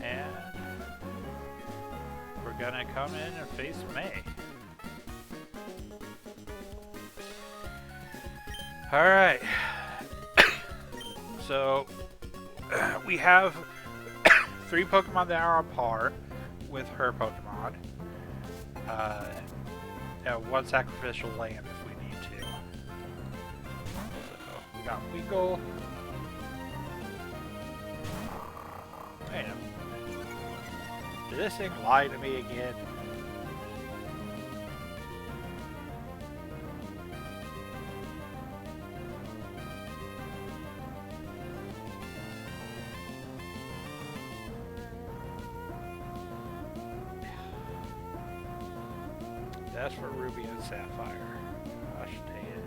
And we're gonna come in and face May. Alright. So, we have 3 Pokemon that are on par with her Pokemon. And 1 sacrificial lamb if we need to. So, we got Weagle. Damn. Did this thing lie to me again? That's for Ruby and Sapphire. Gosh dang it.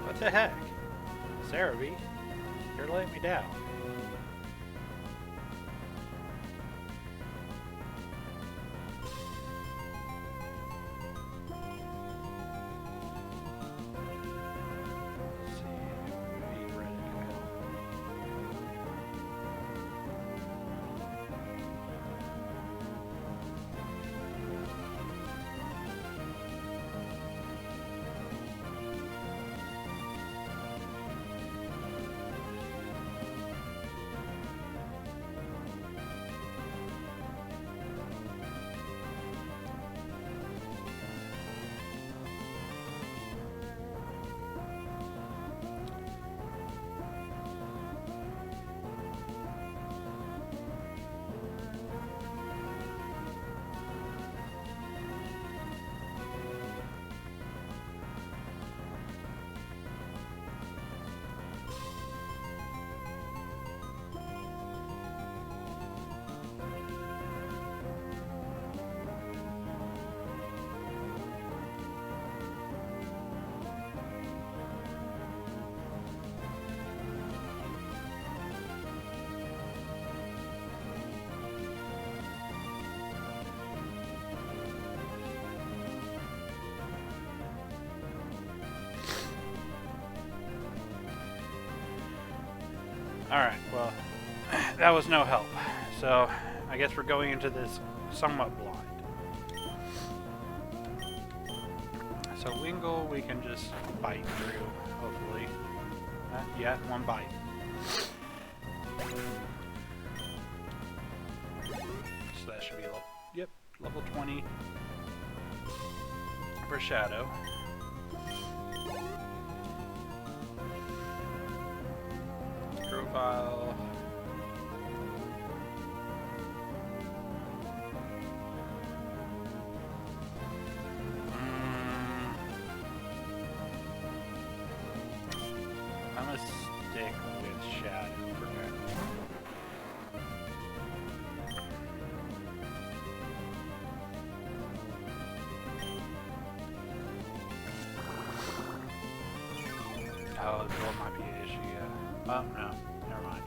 What the heck? Cerebi, you're letting me down. Let's see, are you ready to go? Alright, well, that was no help. So, I guess we're going into this somewhat blind. So, Wingull, we can just bite through, hopefully. Yeah, 1 bite. So that should be level, yep, level 20 for Shadow. Profile. I'm gonna stick with Shadow for now. might be an issue, yeah. Oh, no. Never mind.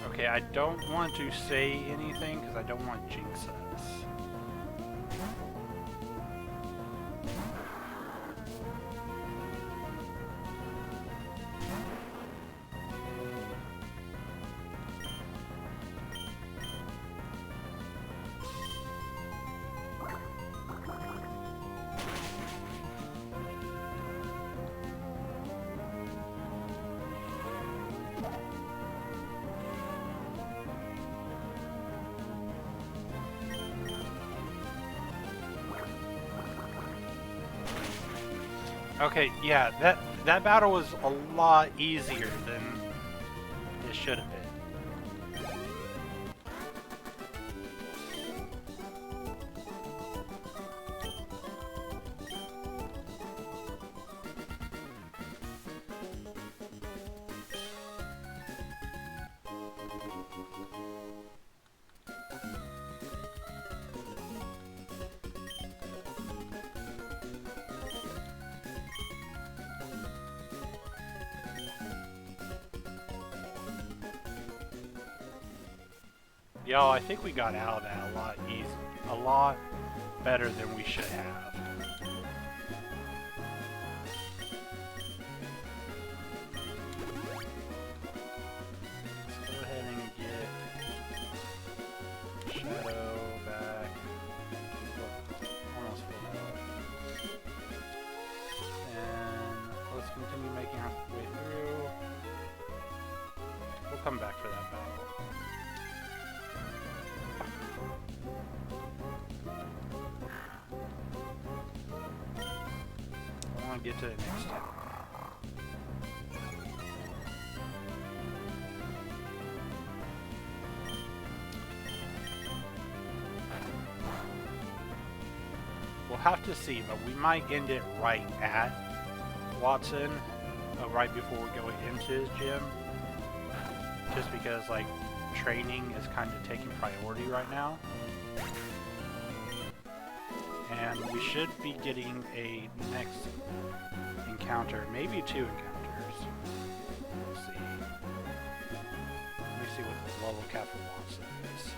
Okay, I don't want to say anything because I don't want to jinx us. Okay, yeah, that battle was a lot easier than it should have been. Yo, I think we got out of that a lot better than we should have. Let's go ahead and get Shadow back. Almost full health. And let's continue making our way through. We'll come back for that battle. Get to the next step. We'll have to see, but we might end it right at Watson, right before we go into his gym. Just because, like, training is kind of taking priority right now. And we should be getting a next encounter, maybe 2 encounters. We'll see. Let me see what the level cap for Watson is.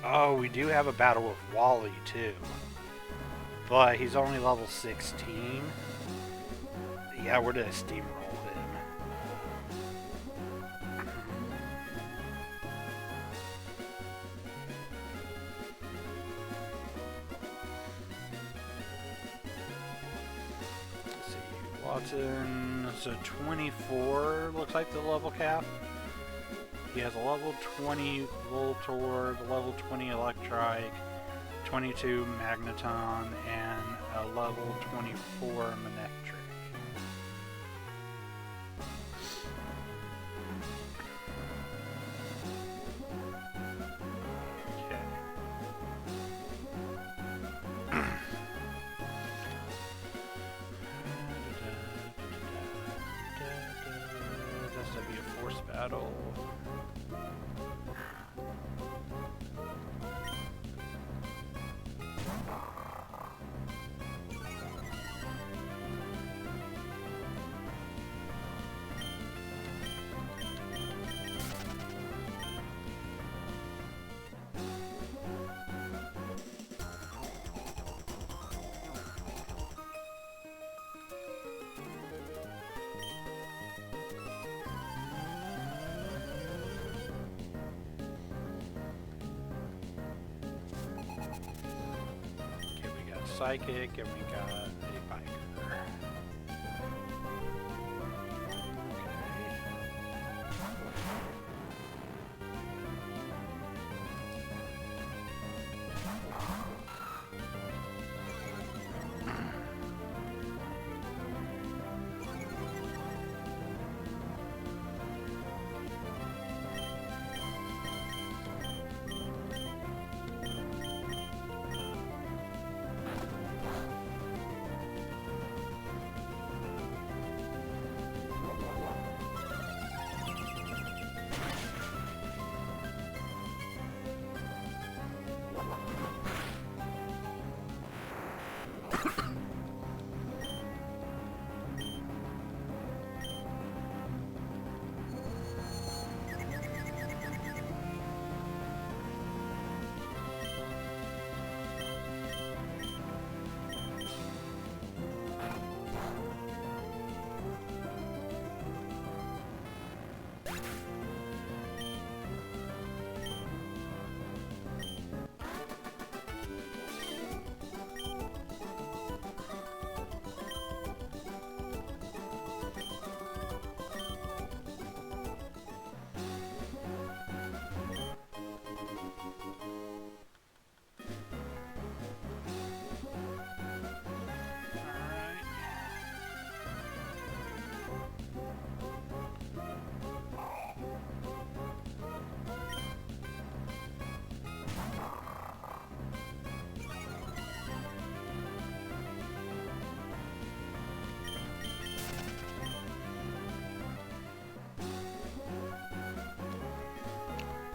Oh, we do have a battle with Wally, too. But he's only level 16. Yeah, we're gonna steamroll him. Let's see, Watson, so 24 looks like the level cap. He has a level 20 Voltorb, a level 20 Electrike, 22 Magneton, and a level 24 Manectric. Okay. That's gonna be a force battle. psychic, and we got a biker.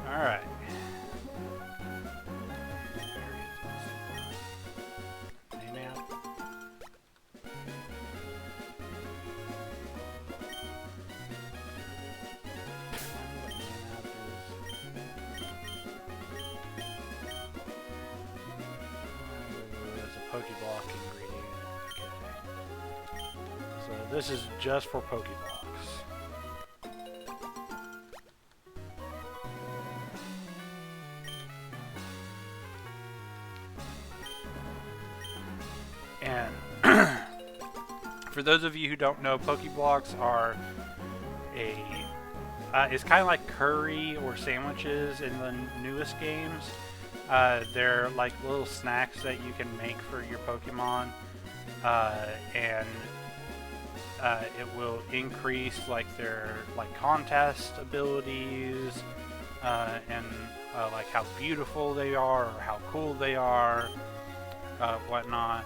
Alright. Name out. There's a Pokeblock ingredient. Okay. So this is just for Pokeblocks. And for those of you who don't know, Pokeblocks are it's kind of like curry or sandwiches in the newest games. They're like little snacks that you can make for your Pokemon, and it will increase like their contest abilities, and like how beautiful they are or how cool they are, whatnot.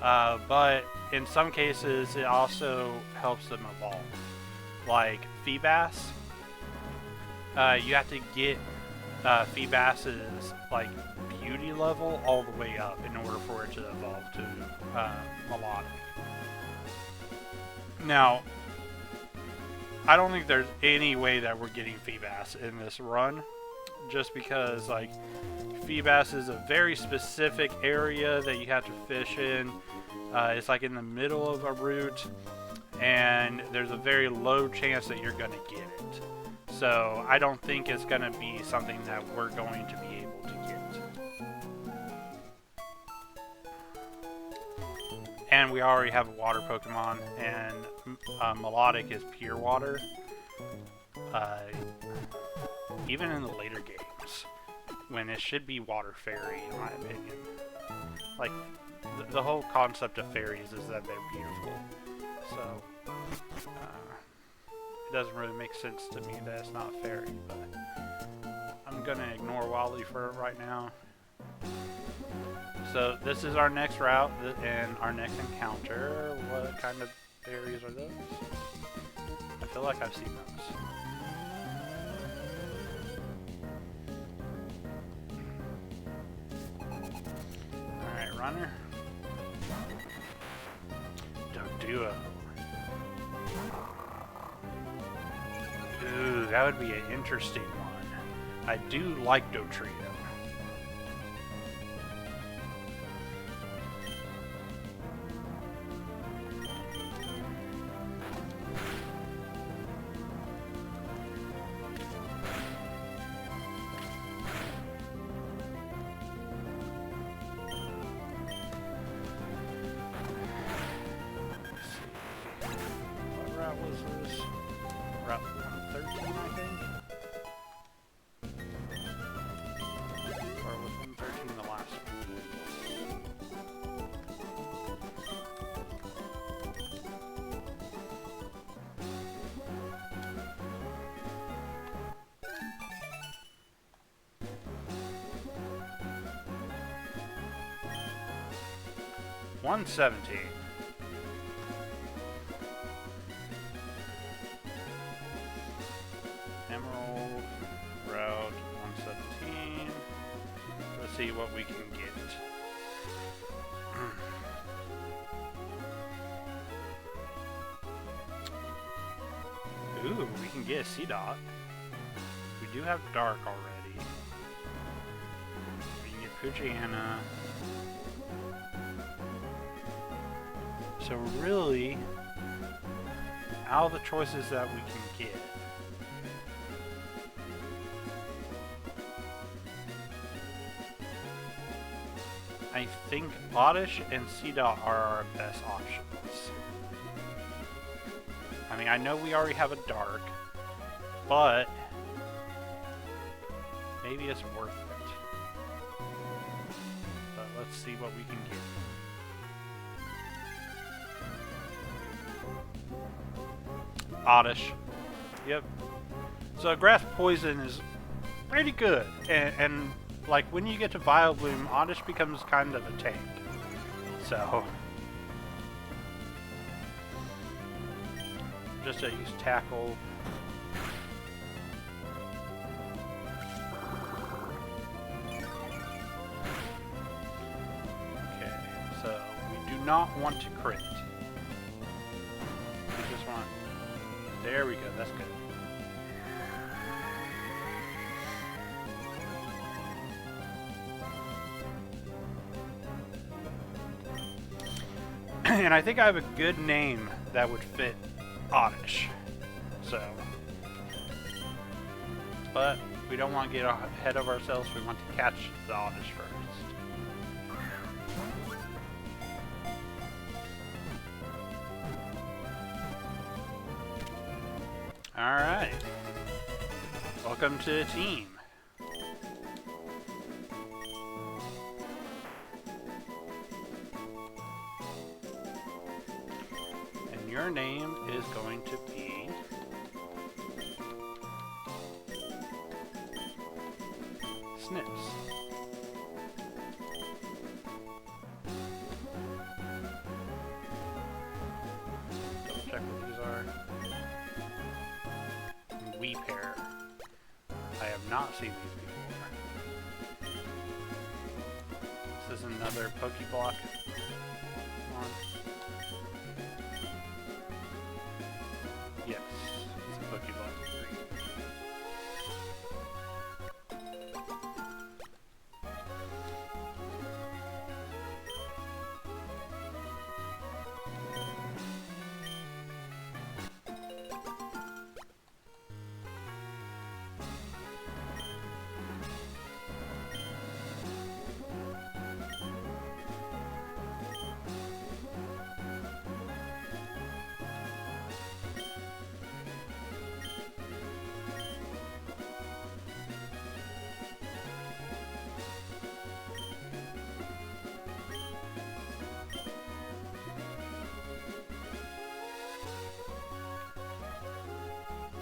But in some cases, it also helps them evolve. Like Feebas, you have to get Feebas's like beauty level all the way up in order for it to evolve to Melodic. Now, I don't think there's any way that we're getting Feebas in this run, just because like Feebas is a very specific area that you have to fish in. It's like in the middle of a route, and there's a very low chance that you're going to get it. So I don't think it's going to be something that we're going to be able to get. And we already have a water Pokemon, and Melodic is pure water. Even in the later games, when it should be Water Fairy, in my opinion. Like, the whole concept of fairies is that they're beautiful. So, it doesn't really make sense to me that it's not fairy, but I'm gonna ignore Wily for right now. So, this is our next route and our next encounter. What kind of fairies are those? I feel like I've seen those. Alright, runner. Duo. Ooh, that would be an interesting one. I do like Dotrio. 117. Emerald Route 117. Let's see what we can get. Ooh, we can get a C-Dot. We do have Dark already. We can get Poochyena. So really, out of the choices that we can get, I think Oddish and C-Dot are our best options. I mean, I know we already have a Dark, but maybe it's worth it. But let's see what we can get. Oddish. Yep. So Grass Poison is pretty good, and like when you get to Vileplume, Oddish becomes kind of a tank. So just to use Tackle. Okay, so we do not want to crit. We just want. There we go. That's good. And I think I have a good name that would fit Oddish. So, but we don't want to get ahead of ourselves. We want to catch the Oddish first. Alright. Welcome to the team. Your name is going to be Snips. Double check what these are. Weepair. I have not seen these before. This is another Pokeblock one. Yes, it's a Pokeblock 3.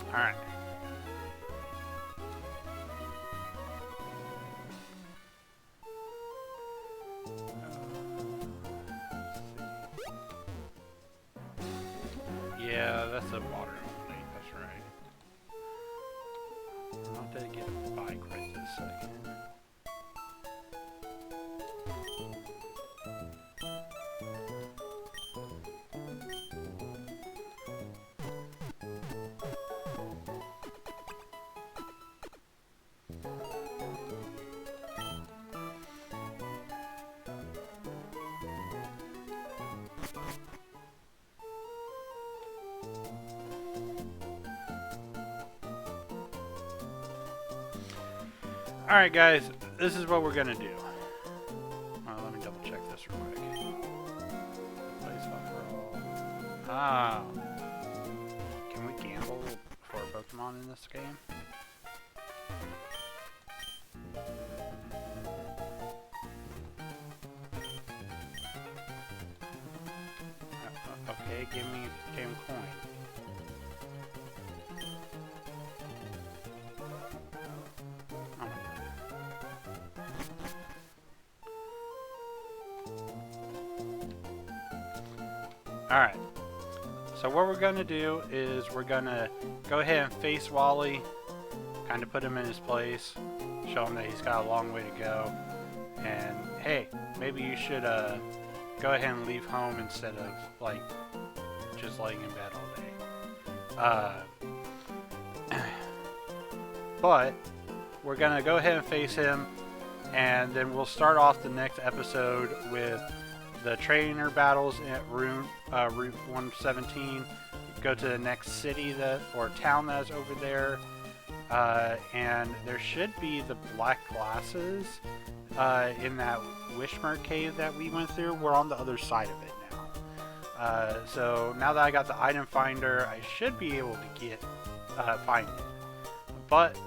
Alright. Yeah, that's a water only, that's right. I wanted to get a bike right this second. Alright guys, this is what we're gonna do. Let me double check this real quick. Place overall. Ah. Can we gamble for a Pokemon in this game? Okay, give me a damn coin. Alright. So what we're going to do is we're going to go ahead and face Wally. Kind of put him in his place. Show him that he's got a long way to go. And, hey, maybe you should go ahead and leave home instead of, like, just laying in bed all day. But we're going to go ahead and face him. And then we'll start off the next episode with the trainer battles at Route 117. Go to the next city or town that's over there. And there should be the black glasses in that Wishmer cave that we went through. We're on the other side of it now. So now that I got the item finder, I should be able to find it. But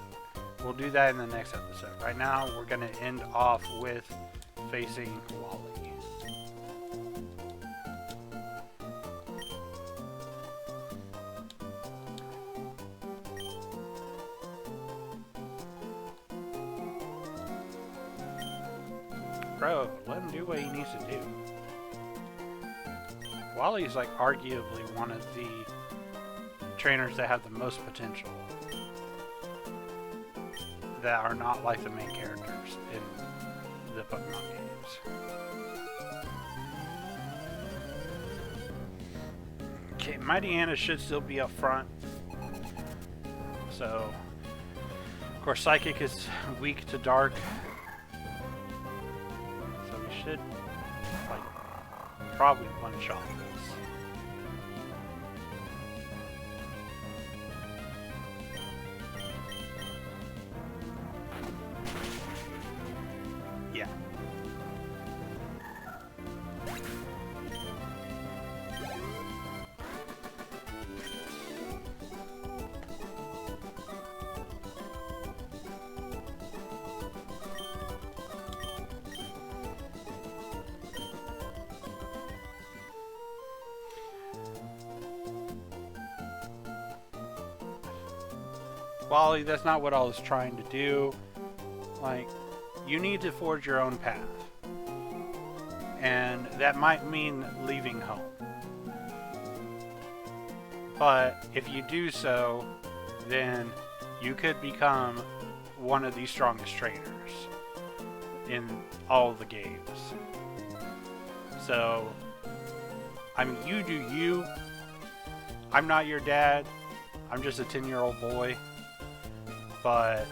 we'll do that in the next episode. Right now, we're going to end off with facing Wally. Bro, let him do what he needs to do. Wally's like arguably one of the trainers that have the most potential. That are not like the main characters in the Pokemon games. Okay, Mighty Anna should still be up front. So, of course, Psychic is weak to Dark. So we should, like, probably one-shot this. Yeah. Wally, that's not what I was trying to do. Like, you need to forge your own path. And that might mean leaving home. But if you do so, then you could become one of the strongest trainers in all the games. So, I mean, you do you. I'm not your dad. I'm just a 10-year-old boy. But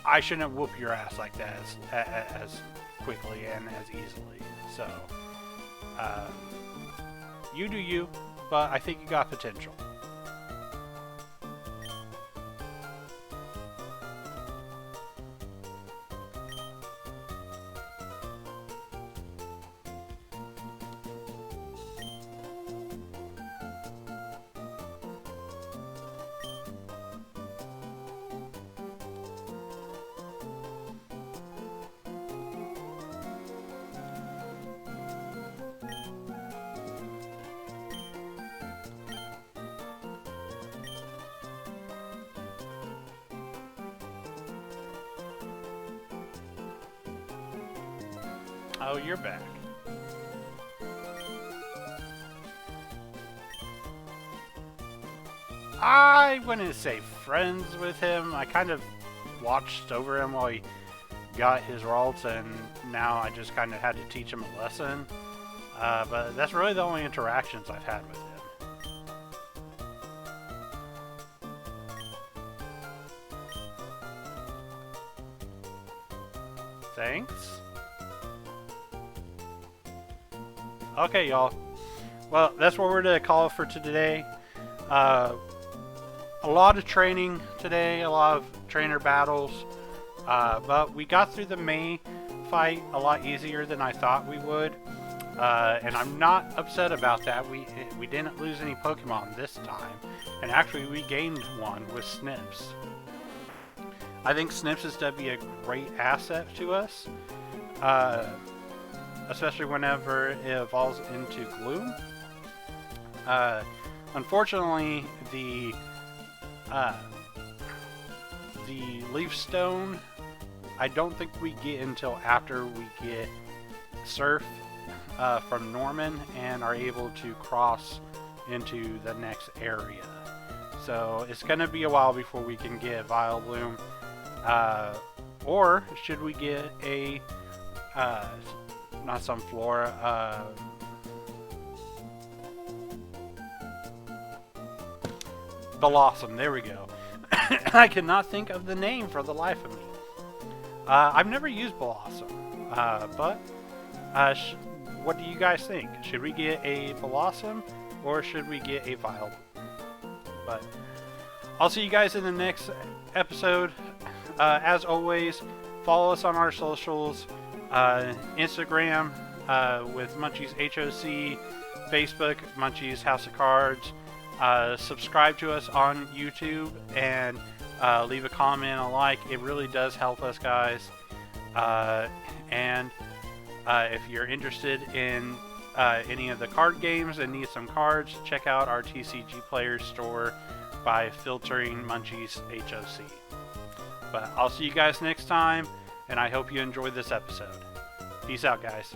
I shouldn't whoop your ass like that as quickly and as easily. So, you do you, but I think you got potential. Oh, you're back. I wouldn't say friends with him. I kind of watched over him while he got his results, and now I just kind of had to teach him a lesson. But that's really the only interactions I've had with him. Thanks. Okay, y'all. Well, that's what we're going to call it for today. A lot of training today, a lot of trainer battles. But we got through the May fight a lot easier than I thought we would. And I'm not upset about that. We didn't lose any Pokemon this time. And actually, we gained one with Snips. I think Snips is going to be a great asset to us. Especially whenever it evolves into Gloom. Unfortunately, the Leaf Stone, I don't think we get until after we get Surf. from Norman and are able to cross into the next area. So it's going to be a while before we can get Vileplume. Or should we get a, not Sunflora, Blossom, there we go. I cannot think of the name for the life of me. I've never used Blossom, but what do you guys think? Should we get a Blossom or should we get a Vileplume? But I'll see you guys in the next episode. As always, follow us on our socials, Instagram with Munchies HOC, Facebook Munchies House of Cards. Subscribe to us on YouTube and leave a comment, a like. It really does help us, guys. And if you're interested in any of the card games and need some cards, check out our TCG Players store by filtering Munchies HOC. But I'll see you guys next time, and I hope you enjoyed this episode. Peace out, guys.